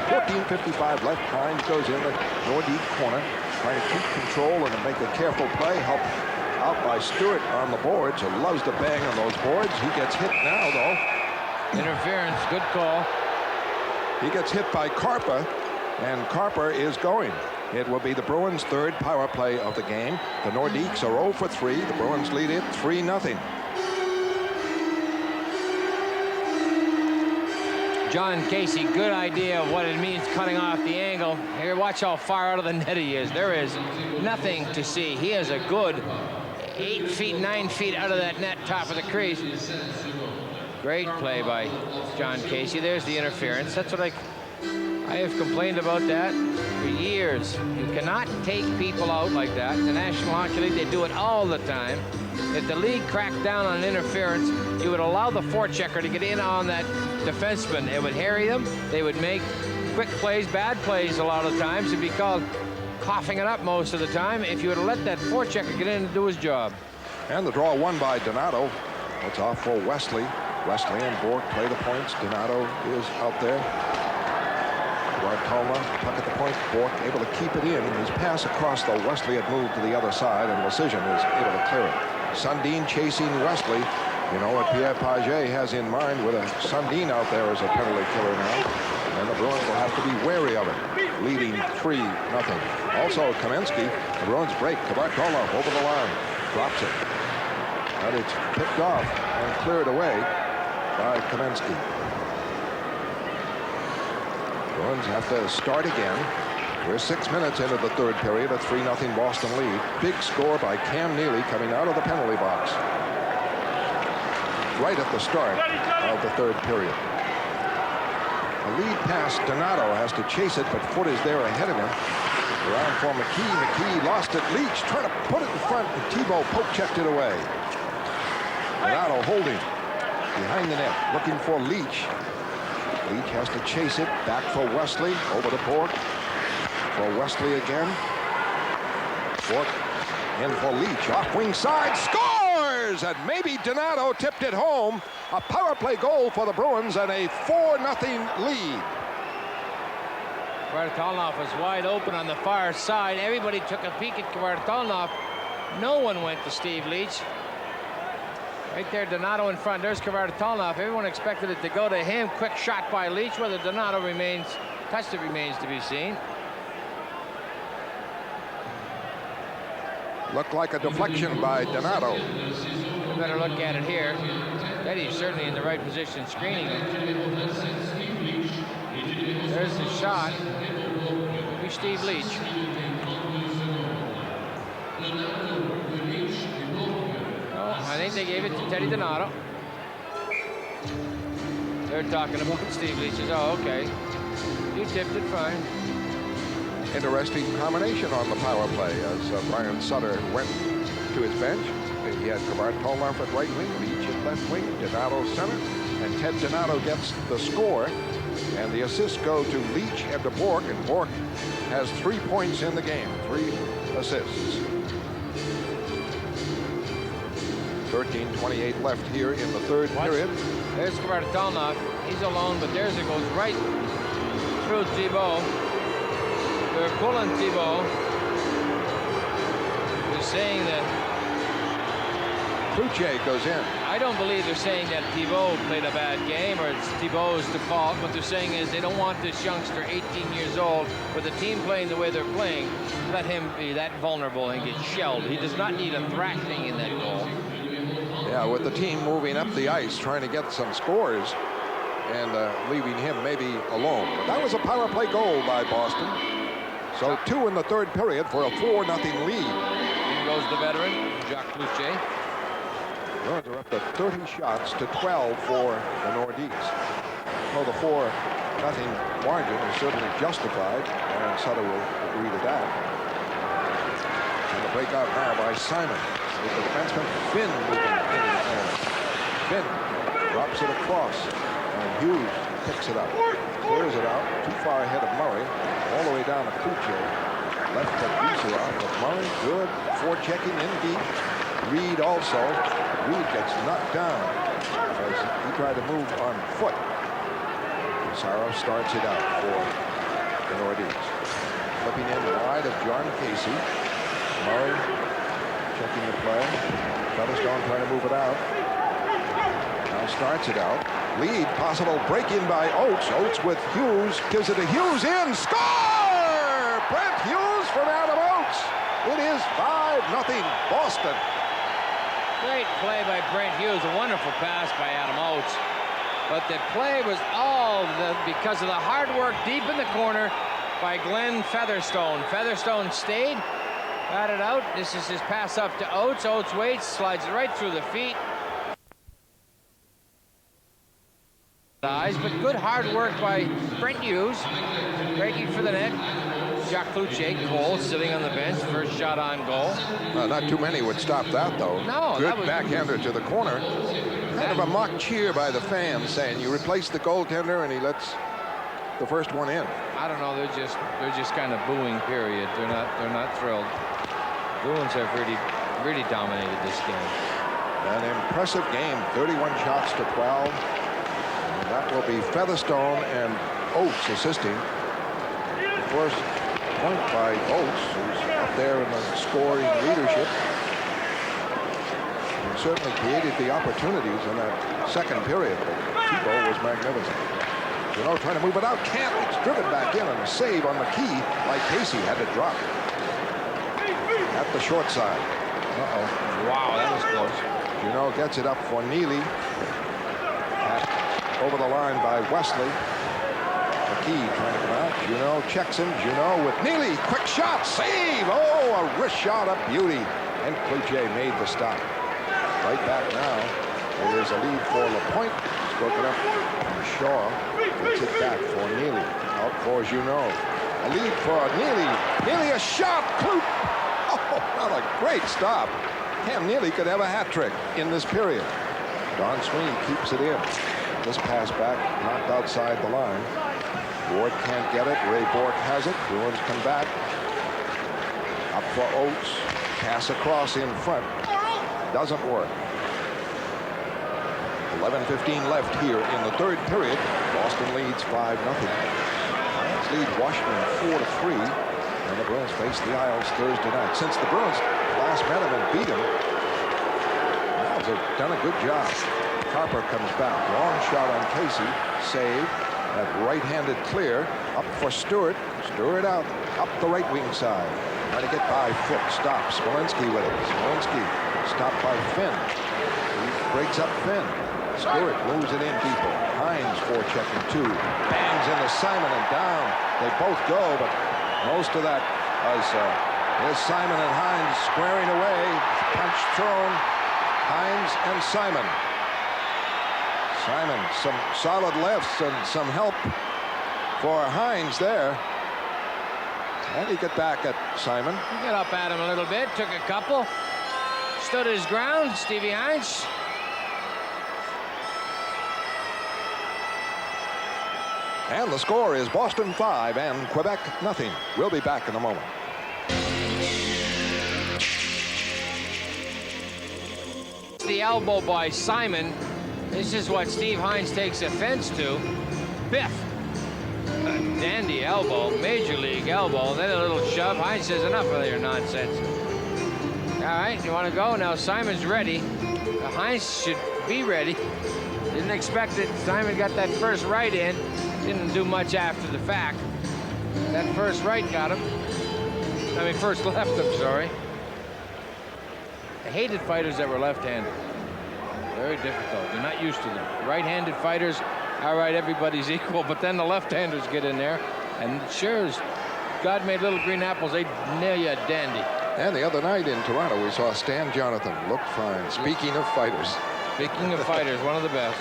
14:55 left. Hines goes in the Nordique corner, trying to keep control and to make a careful play. Help out by Stewart on the boards, who loves to bang on those boards. He gets hit now, though. Interference, good call. He gets hit by Carper, and Carper is going. It will be the Bruins' 3rd power play of the game. The Nordiques are 0 for 3. The Bruins lead it 3-0. John Casey, good idea of what it means cutting off the angle. Here, watch how far out of the net he is. There is nothing to see. He is a good 8 feet, 9 feet out of that net, top of the crease. Great play by John Casey. There's the interference. That's what I have complained about that for years. You cannot take people out like that. In the National Hockey League, they do it all the time. If the league cracked down on interference, you would allow the forechecker to get in on that defenseman. It would harry them. They would make quick plays, bad plays a lot of times. It'd be called coughing it up most of the time if you would have let that forechecker get in and do his job. And the draw won by Donato. It's off for Wesley. Wesley and Bork play the points. Donato is out there. Guartolma, puck at the point. Bork able to keep it in. His pass across the Wesley had moved to the other side, and Lecision is able to clear it. Sundin chasing Wesley. You know what Pierre Pagé has in mind with a Sundin out there as a penalty killer now. And the Bruins will have to be wary of it. Leading 3-0. Also, Kamensky, the Bruins break. Guartolma over the line. Drops it. And it's picked off and cleared away by Kamensky. Bruins have to start again. We're 6 minutes into the 3rd period, a 3-0 Boston lead. Big score by Cam Neely coming out of the penalty box right at the start of the 3rd period. A lead pass, Donato has to chase it, but Foote is there ahead of him. Around for McKee. McKee lost it. Leach trying to put it in front, and Thibault poke-checked it away. Donato holding behind the net, looking for Leach. Leach has to chase it. Back for Wesley. Over to Bork. For Wesley again. Bork in for Leach. Off wing side. Scores! And maybe Donato tipped it home. A power play goal for the Bruins and a 4-0 lead. Kvartalnov was wide open on the far side. Everybody took a peek at Kvartalnov. No one went to Steve Leach. Right there, Donato in front. There's Kvartalnov. Everyone expected it to go to him. Quick shot by Leach. Whether Donato touched it remains to be seen. Looked like a deflection by Donato. You better look at it here. Teddy's certainly in the right position screening it. There's the shot. It'll be Steve Leach. I think they gave it to Teddy Donato. They're talking about Steve Leach's. Oh, okay. You tipped it fine. Interesting combination on the power play as Brian Sutter went to his bench. He had Kvartalnov at right wing, Leach at left wing, Donato center, and Ted Donato gets the score. And the assists go to Leach and to Bork, and Bork has 3 points in the game, 3 assists. 13:28 left here in the third period. There's Kvartalnov. He's alone, but there's it goes right through Thibault. They're pulling Thibault. They're saying that Cloutier goes in. I don't believe they're saying that Thibault played a bad game or it's Thibault's default. What they're saying is they don't want this youngster, 18 years old, with the team playing the way they're playing, let him be that vulnerable and get shelled. He does not need a thrashing in that goal. Yeah, with the team moving up the ice, trying to get some scores, and leaving him maybe alone. But that was a power play goal by Boston. So 2 in the third period for a 4-0 lead. In goes the veteran, Jacques Cloutier. Bruins are up to 30 shots to 12 for the Nordiques. Well, the 4-0 margin is certainly justified, and Sutter will agree to that. And the breakout now by Simon. With the defenseman Finn moving into the corner. Finn drops it across, and Hughes picks it up. Clears it out, too far ahead of Murray, all the way down to Cloutier. Left to Goucheron, but Murray, good, forechecking in deep. Reed also. Reed gets knocked down as he tried to move on foot. Pissarro starts it out for the Nordiques. Flipping in wide of John Casey. Murray checking the play. Featherstone trying to move it out. Now starts it out. Lead, possible break-in by Oates. Oates with Hughes. Gives it to Hughes in. Score! Brent Hughes from Adam Oates. It is 5-0 Boston. Great play by Brent Hughes. A wonderful pass by Adam Oates. But the play was all because of the hard work deep in the corner by Glenn Featherstone. Featherstone stayed, got it out. This is his pass up to Oates. Oates waits, slides it right through the feet. But good hard work by Brent Hughes. Breaking for the net. Jacques Cloutier, Cole sitting on the bench. First shot on goal. Not too many would stop that, though. No, good that was backhander to the corner. Kind of a mock cheer by the fans, saying you replace the goaltender, and he lets the first one in. I don't know. They're just kind of booing. Period. They're not thrilled. Bruins have really dominated this game. An impressive game. 31 shots to 12. And that will be Featherstone and Oates assisting. The first point by Oates, who's up there in the scoring leadership. And certainly created the opportunities in that second period. But Thibault was magnificent. Junot trying to move it out. Can't. It's driven back in, and a save on the key by Casey. Had to drop at the short side. Wow, that was close. Junot gets it up for Neely. Over the line by Wesley. McKee trying to come out. Junot checks him. Junot with Neely. Quick shot. Save. Oh, a wrist shot of beauty. And Cloutier made the stop. Right back now. It is a lead for LaPointe. It's broken up. Shaw gets it back for Neely. Out for Junot. A lead for Neely. Neely a shot. Kloop. Oh, what a great stop. Cam Neely could have a hat trick in this period. Don Sweeney keeps it in. This pass back, knocked outside the line. Ward can't get it. Ray Bork has it. Bruins come back. Up for Oates. Pass across in front. Doesn't work. 11:15 left here in the third period. Boston leads 5-0. Lions lead Washington 4-3. And the Bruins face the Isles Thursday night. Since the Bruins last met them and beat them, the Isles have done a good job. Harper comes back. Long shot on Casey. Save. That right-handed clear. Up for Stewart. Stewart out. Up the right wing side. Trying to get by Foot. Stops. Smolinski with it. Smolinski stopped by Finn. He breaks up Finn. Stewart moves it in deeper. Hines forechecking two. Bangs into Simon and down. They both go, but most of that was here's Simon and Hines squaring away. Punch thrown. Hines and Simon. Simon, some solid lefts and some help for Hines there. And he get back at Simon. He got up at him a little bit, took a couple, stood his ground, Stevie Hines. And the score is Boston 5 and Quebec nothing. We'll be back in a moment. The elbow by Simon. This is what Steve Hines takes offense to. Biff. A dandy elbow, major league elbow, then a little shove. Hines says, enough of your nonsense. All right, you want to go? Now Simon's ready. Hines should be ready. Didn't expect it. Simon got that first right in. Didn't do much after the fact. That first right got him. I mean, first left, I'm sorry. I hated fighters that were left-handed. Very difficult. You're not used to them. Right-handed fighters, all right, everybody's equal, but then the left-handers get in there, and sure as God made little green apples, they nail you a dandy. And the other night in Toronto, we saw Stan Jonathan. Looked fine. Speaking of fighters. Speaking of fighters, one of the best.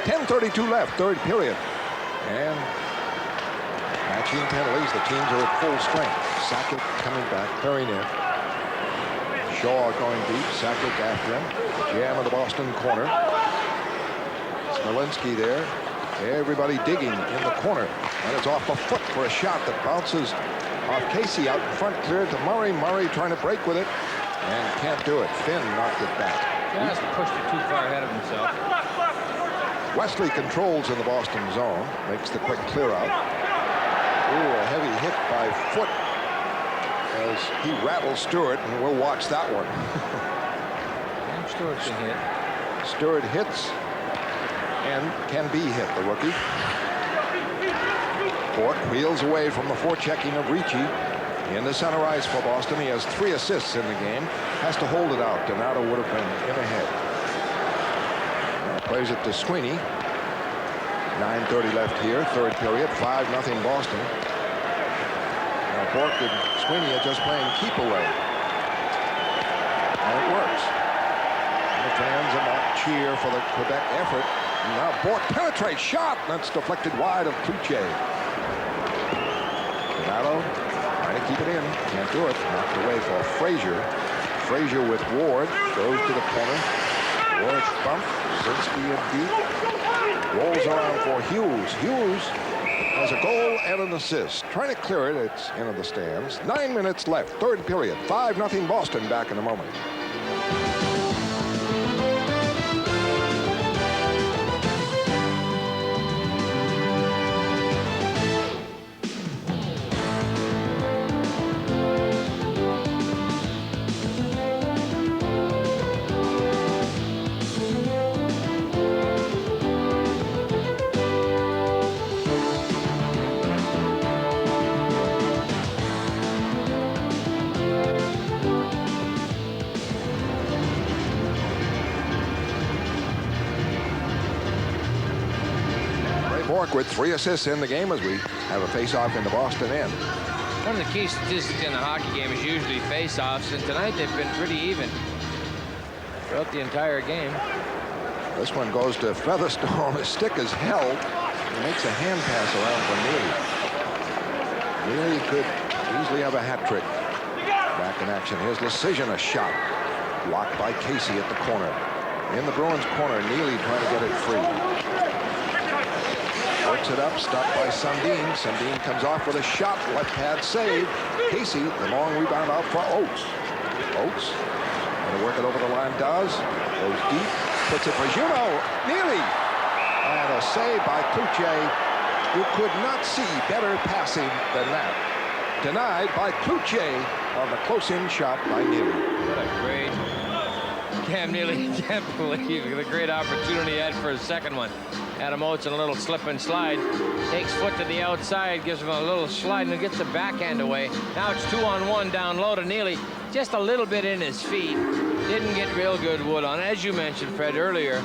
10:32 left, third period. And matching penalties. The teams are at full strength. Sakic coming back, very near. Shaw going deep. Sakic after him. Jam in the Boston corner. Smolinski there. Everybody digging in the corner. And it's off a foot for a shot that bounces off Casey out in front, cleared to Murray. Murray trying to break with it and can't do it. Finn knocked it back. Just pushed it too far ahead of himself. Wesley controls in the Boston zone. Makes the quick clear out. Ooh, a heavy hit by Foot as he rattles Stewart, and we'll watch that one. Stewart can hit. Stewart hits and can be hit, the rookie. Bork wheels away from the forechecking of Ricci. In the center ice for Boston. He has 3 assists in the game. Has to hold it out. Donato would have been in ahead. Plays it to Sweeney. 9:30 left here, third period. 5-0 Boston. Now Bork and Sweeney are just playing keep away. And it works. And the fans are not cheer for the Quebec effort. And now Bork penetrates, shot. That's deflected wide of Cloutier. Donato trying to keep it in. Can't do it. Knocked away for Frazier. Frazier with Ward. Goes to the corner. Ward bump. Zinsky and deep. Rolls around for Hughes. Hughes has a goal and an assist. Trying to clear it. It's into the stands. 9 minutes left. Third period. 5-0 Boston. Back in a moment. Bork with 3 assists in the game as we have a face-off in the Boston end. One of the key statistics in a hockey game is usually face-offs, and tonight they've been pretty even throughout the entire game. This one goes to Featherstone. His stick is held. He makes a hand pass around for Neely. Neely could easily have a hat trick. Back in action. Here's Lecision, a shot. Blocked by Casey at the corner. In the Bruins corner, Neely trying to get it free. Works it up, stopped by Sundin. Sundin comes off with a shot, left pad save. Casey, the long rebound out for Oates. Oates, going to work it over the line, does. Goes deep, Puts it for Juno. Neely. And a save by Cloutier. You could not see better passing than that. Denied by Cloutier on the close-in shot by Neely. What a great Cam Neely. Can't believe the great opportunity he had for his second one. Adam Oates in a little slip and slide. Takes foot to the outside, gives him a little slide, and gets the backhand away. Now it's 2-on-1 down low to Neely. Just a little bit in his feet. Didn't get real good wood on, as you mentioned, Fred, earlier.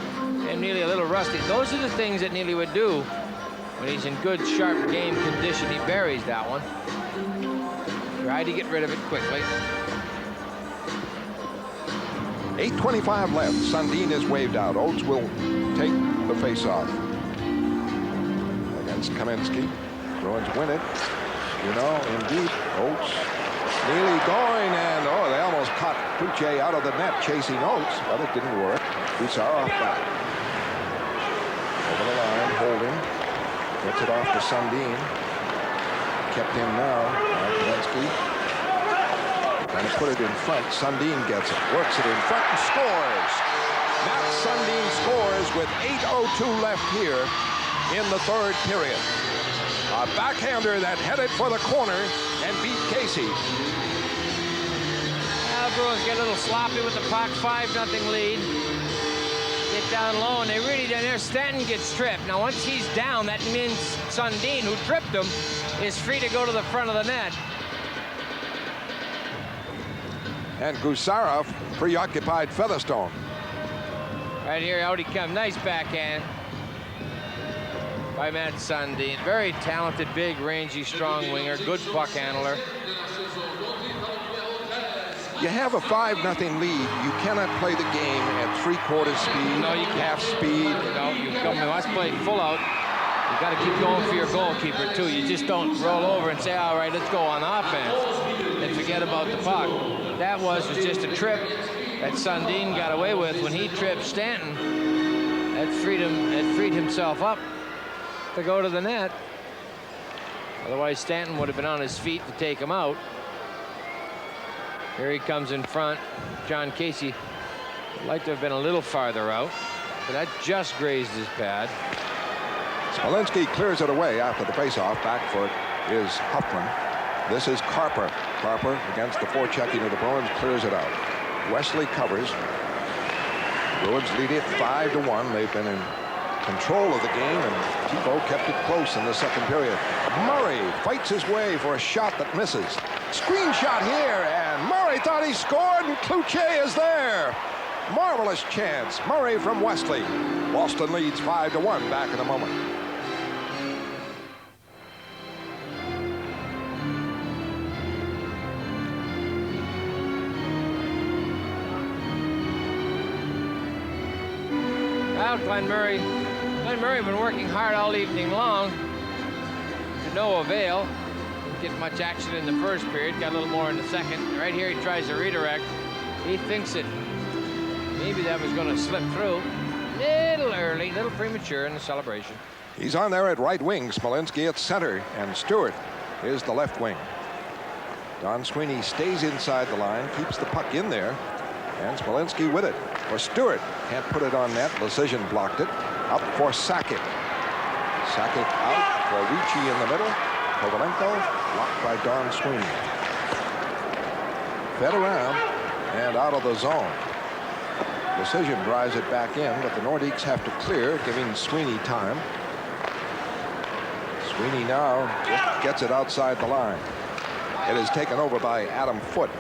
And Neely a little rusty. Those are the things that Neely would do when he's in good, sharp game condition. He buries that one. Tried to get rid of it quickly. 8:25 left. Sundin is waved out. Oates will take the face-off against Kaminsky. Bruins win it. You know, indeed, Oates. Neely going, and oh, they almost caught Cloutier out of the net chasing Oates, but it didn't work. Gusarov back. Over the line, holding. Gets it off to Sundin. Kept in now by Kaminsky. Trying to put it in front. Sundin gets it. Works it in front and scores. Matt Sundin scores with 8:02 left here in the third period. A backhander that headed for the corner and beat Casey. Now Bruins get a little sloppy with the puck. 5-0 lead. Get down low, and they really down there. Stanton gets tripped. Now once he's down, that means Sundin, who tripped him, is free to go to the front of the net. And Gusarov preoccupied Featherstone. Right here, out he comes. Nice backhand by Matt Sundin. Very talented, big, rangy, strong winger. Good puck handler. You have a 5-0 lead. You cannot play the game at three-quarter speed. No, you can't. Half speed. No, you come to us play full out. You got to keep going for your goalkeeper too. You just don't roll over and say, all right, let's go on offense and forget about the puck. That was just a trip that Sundin got away with when he tripped Stanton. That freed himself up to go to the net. Otherwise, Stanton would have been on his feet to take him out. Here he comes in front. John Casey would like to have been a little farther out, but that just grazed his pad. Smolinski clears it away after the faceoff. Back for it is Huffman. This is Carper. Carper against the forechecking of the Bruins, clears it out. Wesley covers. Bruins lead it 5-1. They've been in control of the game, and Thibault kept it close in the second period. Murray fights his way for a shot that misses. Screen shot here, and Murray thought he scored, and Cloutier is there. Marvelous chance. Murray from Wesley. Boston leads 5-1. Back in a moment. Well, Glenn Murray been working hard all evening long to no avail. Didn't get much action in the first period, got a little more in the second. Right here he tries to redirect. He thinks that maybe that was going to slip through. Little early, little premature in the celebration. He's on there at right wing. Smolinski at center, and Stewart is the left wing. Don Sweeney stays inside the line, keeps the puck in there, and Smolinski with it. For Stewart, can't put it on net. Decision blocked it. Up for Sakic. Sakic out for Ricci in the middle. Kovalenko blocked by Don Sweeney. Fed around and out of the zone. Decision drives it back in, but the Nordiques have to clear, giving Sweeney time. Sweeney now just gets it outside the line. It is taken over by Adam Foote.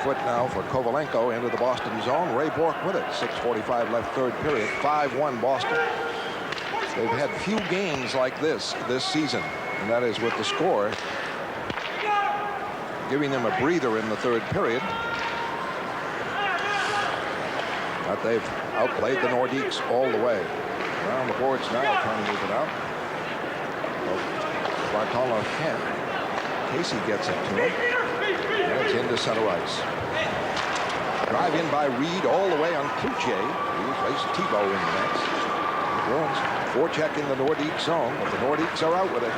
Foote now for Kovalenko into the Boston zone. Ray Bourque with it. 6:45 left third period. 5-1 Boston. They've had few games like this season, and that is with the score giving them a breather in the third period. But they've outplayed the Nordiques all the way. Around the boards now, trying to move it out. Bartolo can't. Casey gets it to him. And it's into center ice. Drive in by Reed all the way on Cloutier. He replaced Thibault in the next. The Bruins forecheck in the Nordique zone, but the Nordiques are out with it.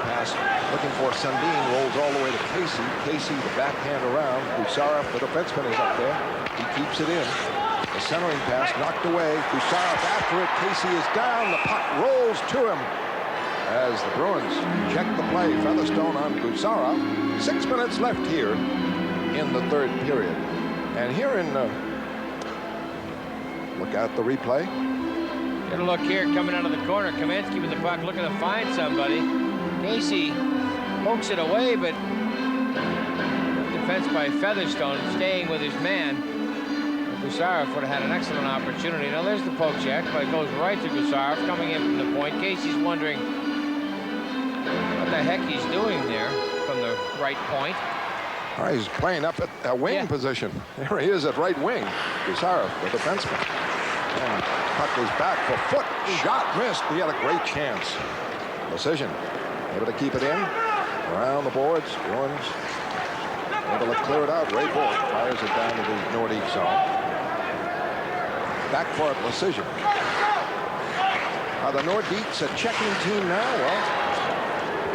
Pass looking for Sundin, rolls all the way to Casey. Casey, the backhand around. Gusarov, the defenseman, is up there. He keeps it in. The centering pass knocked away. Gusarov after it. Casey is down. The puck rolls to him as the Bruins check the play. Featherstone on Gusarov. 6 minutes left here in the third period. And here in look at the replay. Get a look here coming out of the corner. Kamensky with the puck looking to find somebody. Casey pokes it away, but defense by Featherstone staying with his man. Gusarov would have had an excellent opportunity. Now there's the poke check, but it goes right to Gusarov coming in from the point. Casey's wondering what the heck he's doing there from the right point. All right, he's playing up at wing position. There he is at right wing. Gusarov, the defenseman. And puck goes back for foot. Shot missed. He had a great chance. Decision. Able to keep it in. Around the boards. Bruins able to clear it out. Ray Bork fires it down to the Nordique zone. Back for it. Decision. Are the Nordiques a checking team now? Well,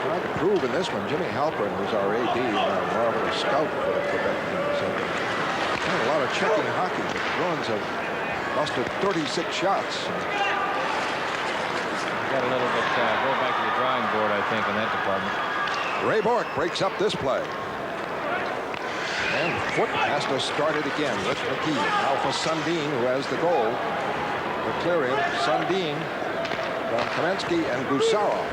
trying to prove in this one. Jimmy Halpern, who's our AD, marvelous scout for the Quebec team. So, a lot of checking hockey. The Bruins have mustered 36 shots. Got a little bit, go back to the drawing board, I think, in that department. Ray Bork breaks up this play. And Foot has to start it again. Rich McKee. Now for Sundin, who has the goal. The clearing. Sundin from Kamensky and Gusarov.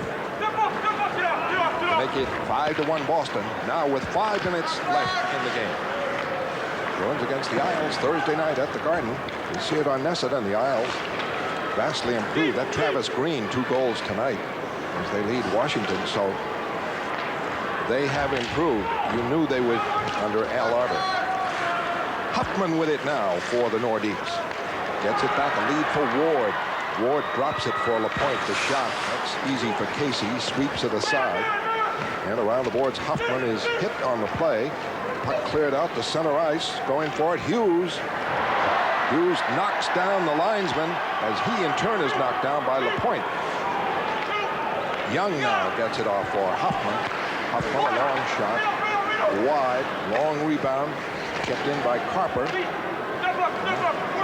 Make it 5-1 Boston. Now with 5 minutes left in the game. Bruins against the Isles Thursday night at the Garden. You see it on Nesset and the Isles. Vastly improved. That Travis Green, 2 goals tonight as they lead Washington. So they have improved. You knew they would under Al Arter. Huffman with it now for the Nordiques. Gets it back. A lead for Ward. Ward drops it for Lapointe. The shot. That's easy for Casey. Sweeps it aside. And around the boards, Huffman is hit on the play. Puck cleared out to center ice. Going for it. Hughes knocks down the linesman as he in turn is knocked down by Lapointe. Young now gets it off for Huffman. Huffman, a long shot. Wide. Long rebound. Kept in by Carper.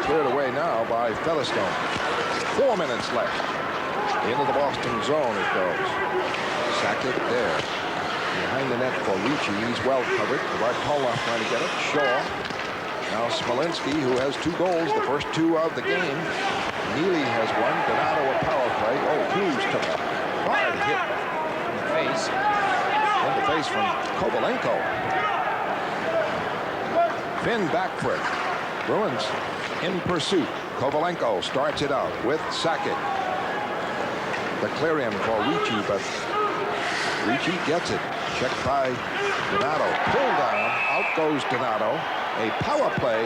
Cleared away now by Featherstone. 4 minutes left. Into the Boston zone it goes. Sakic there. Behind the net for Ricci. He's well covered. Bartolov trying to get it. Shaw. Now Smolinski, who has 2 goals, the first 2 of the game. Neely has 1. Donato a power play. Oh, Hughes took a hard hit in the face. In the face from Kovalenko. Finn back for it. Bruins in pursuit. Kovalenko starts it out with Sakic. The clear-in for Ricci, but Ricci gets it. Checked by Donato. Pulled down. Out goes Donato. A power play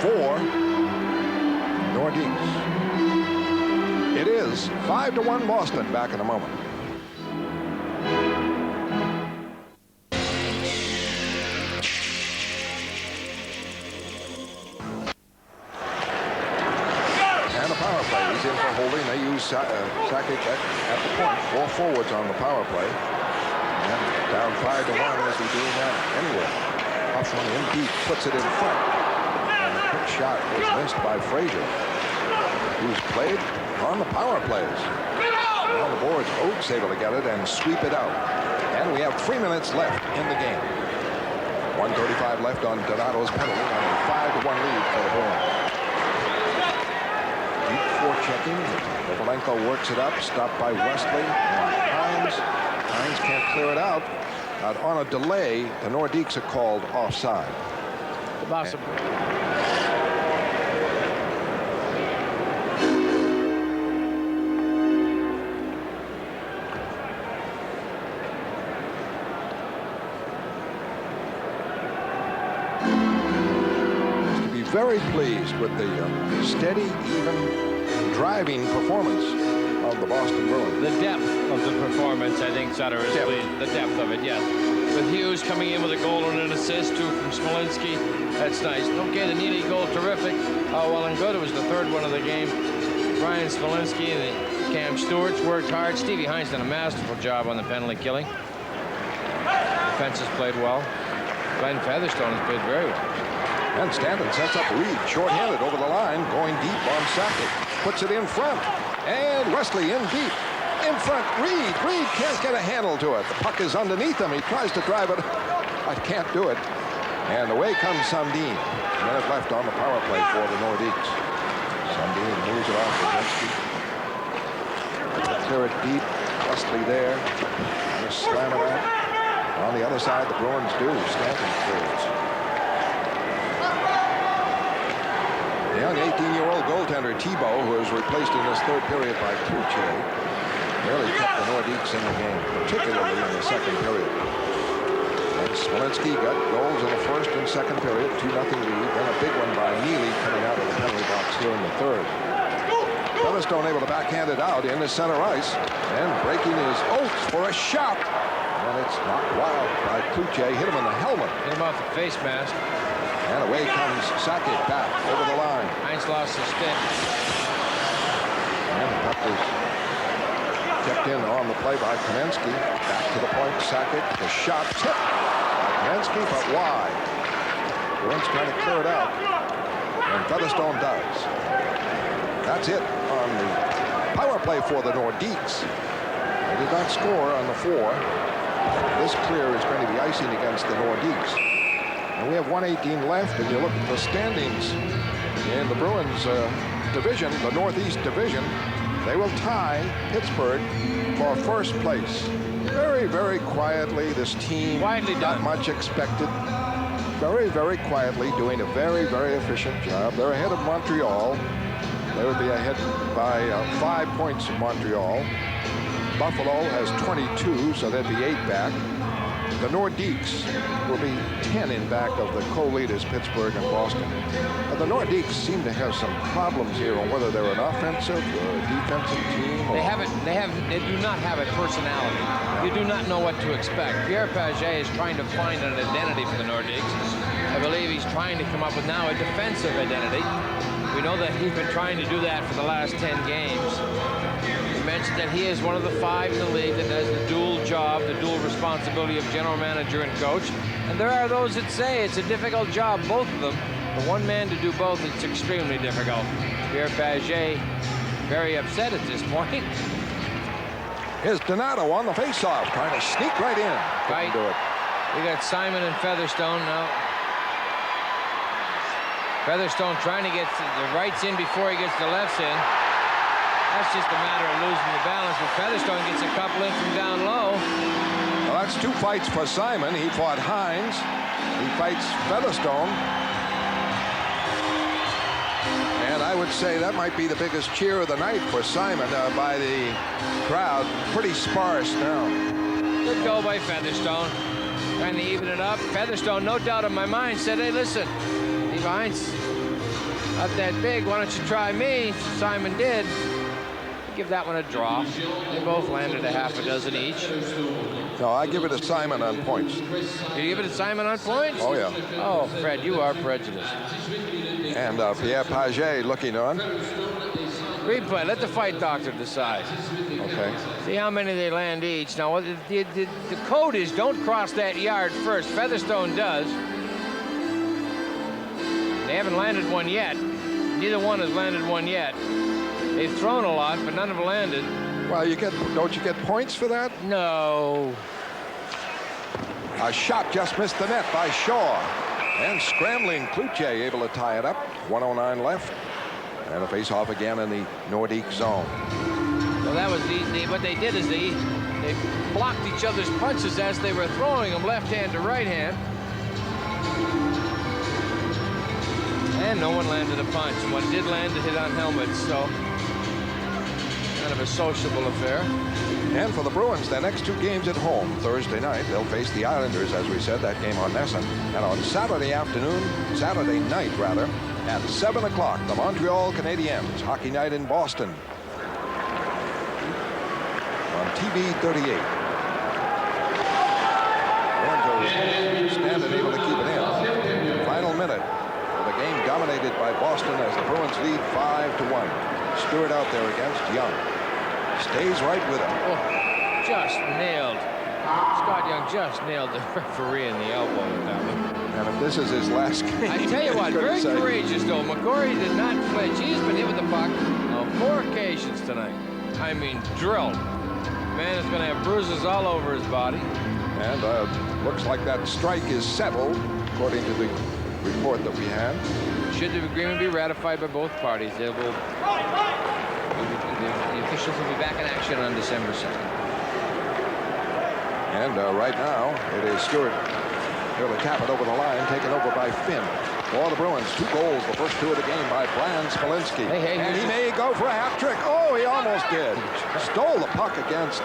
for Nordiques. It is 5-1 Boston. Back in a moment. And a power play. He's in for holding. They use Sakic at the point. 4 forwards on the power play. And down 5-1 as he's doing that anyway. Huffman in deep, puts it in front. And the quick shot was missed by Frazier, who's played on the power plays. On the boards, Oakes able to get it and sweep it out. And we have 3 minutes left in the game. 1:35 left on Donato's penalty and a 5-1 lead for the Bruins. Deep forechecking. Kovalenko works it up, stopped by Wesley and Hines. Hines can't clear it out. On a delay, the Nordiques are called offside. Possible. To be very pleased with the steady, even driving performance of the Boston Bruins. The depth of the performance, I think Sutter is pleased. The depth of it, yes. With Hughes coming in with a goal and an assist, 2 from Smolinski. That's nice. Okay, the Neely goal, terrific. Well and good. It was the 3rd one of the game. Brian Smolinski and the Cam Stewart's worked hard. Stevie Hines done a masterful job on the penalty killing. Defense has played well. Glenn Featherstone has played very well. And Stanton sets up Reed, short-handed over the line, going deep on Sackett. Puts it in front. And Wesley in deep. In front, Reed. Reed can't get a handle to it. The puck is underneath him. He tries to drive it. I can't do it. And away comes Sundin. A minute left on the power play for the Nordiques. Sundin moves it off Brzezinski. Clear it deep. Wesley there. Just slam it out. On the other side, the Bruins do. Stanton clears. The young 18-year-old goaltender Thibault, who was replaced in this third period by Cloutier, really kept the Nordiques in the game, particularly in the second period. And Smolinski got goals in the first and second period, 2-0 lead, then a big one by Neely coming out of the penalty box here in the third. Featherstone able to backhand it out in the center ice, and breaking his Oates for a shot. And it's knocked wild by Cloutier, hit him in the helmet. Hit him off the face mask. And away comes Sackett back over the line. Heinz lost his stick. And the puck was kept in on the play by Kamensky. Back to the point, Sackett. The shot tipped by Kamensky, but wide. Bruins trying to clear it out. And Featherstone does. That's it on the power play for the Nordiques. They did not score on the 4. This clear is going to be icing against the Nordiques. And we have 1:18 left, and you look at the standings in the Bruins division, the Northeast Division. They will tie Pittsburgh for first place. Very, very quietly, this team, Quietly not done. much expected. Very, very quietly doing a very, very efficient job. They're ahead of Montreal. They would be ahead by 5 points of Montreal. Buffalo has 22, so they'd be 8 back. The Nordiques will be 10 in back of the co-leaders, Pittsburgh and Boston. The Nordiques seem to have some problems here on whether they're an offensive or a defensive team. Or... They do not have a personality. You do not know what to expect. Pierre Pagé is trying to find an identity for the Nordiques. I believe he's trying to come up with now a defensive identity. We know that he's been trying to do that for the last 10 games. You mentioned that he is one of the 5 in the league that does the dual job, the dual responsibility of general manager and coach. And there are those that say it's a difficult job, both of them. For one man to do both, it's extremely difficult. Pierre Pagé very upset at this point. Here's Donato on the faceoff, trying to sneak right in. Right. Couldn't do it. We got Simon and Featherstone now. Featherstone trying to get the rights in before he gets the lefts in. That's just a matter of losing the balance, but Featherstone gets a couple in from down low. Well, that's 2 fights for Simon. He fought Heinz. He fights Featherstone. And I would say that might be the biggest cheer of the night for Simon by the crowd. Pretty sparse now. Good goal by Featherstone. Trying to even it up. Featherstone, no doubt in my mind, said, hey, listen, Steve Heinz, not that big. Why don't you try me? Simon did. Give that one a draw. They both landed a half a dozen each. No, I give it to Simon on points. You give it to Simon on points? Oh, yeah. Oh, Fred, you are prejudiced. And Pierre Pagé looking on. Replay. Let the fight doctor decide. Okay. See how many they land each. Now, the code is don't cross that yard first. Featherstone does. They haven't landed one yet. Neither one has landed one yet. They've thrown a lot, but none have landed. Well, don't you get points for that? No. A shot just missed the net by Shaw. And scrambling Cloutier able to tie it up. 1:09 left. And a face-off again in the Nordique zone. Well, that was what they did is they blocked each other's punches as they were throwing them left hand to right hand. And no one landed a punch. One did land to hit on helmets, so kind of a sociable affair. And for the Bruins, their next 2 games at home. Thursday night, they'll face the Islanders, as we said, that game on Nesson. And on Saturday night, at 7 o'clock, the Montreal Canadiens, hockey night in Boston. On TV 38. Lorenzo's standing able to keep it in. Final minute. The game dominated by Boston as the Bruins lead 5-1. Stewart out there against Young. Stays right with him. Oh, just nailed. Scott Young just nailed the referee in the elbow with that one. And if this is his last game, I tell you what, very courageous though. McCory did not flinch. He's been hit with the puck on 4 occasions tonight. I mean, drilled. Man is going to have bruises all over his body. And looks like that strike is settled, according to the report that we had. Should the agreement be ratified by both parties, the officials will be back in action on December 2nd. And right now, it is Stewart. He'll tap it over the line, taken over by Finn. For the Bruins, 2 goals, the first 2 of the game by Brian Spilensky. And he may go for a hat trick. Oh, he almost did. Stole the puck against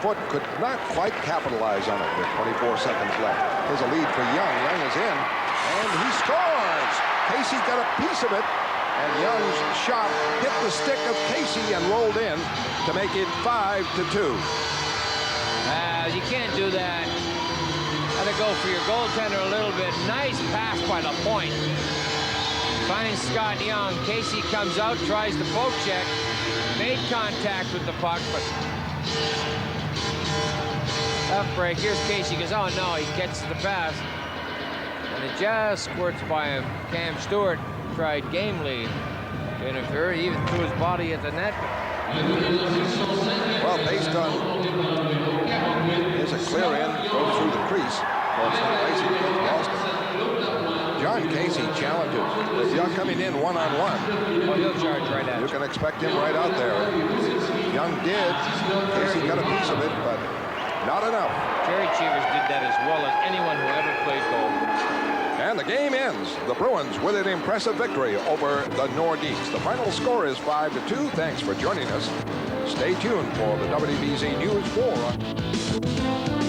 Foot, could not quite capitalize on it with 24 seconds left. Here's a lead for Young. Young is in, and he scores. Casey got a piece of it, and Young's shot hit the stick of Casey and rolled in to make it 5-2. You can't do that. Got to go for your goaltender a little bit. Nice pass by Lapointe. Finds Scott Young. Casey comes out, tries the poke check. Made contact with the puck, but tough break. Here's Casey. Goes, oh no, he gets the pass. And it just squirts by him. Cam Stewart tried gamely to interfere. He even threw his body at the net. Well, based on here's a clear in, goes through the crease. Well, it's not racing against Boston. John Casey challenges. If Young coming in one-on-one, Oh, he'll charge right at you. You can expect him right out there. Young did. Casey got a piece of it, but not enough. Jerry Cheevers did that as well as anyone who ever played goal. And the game ends. The Bruins with an impressive victory over the Nordiques. The final score is 5-2. Thanks for joining us. Stay tuned for the WBZ News 4.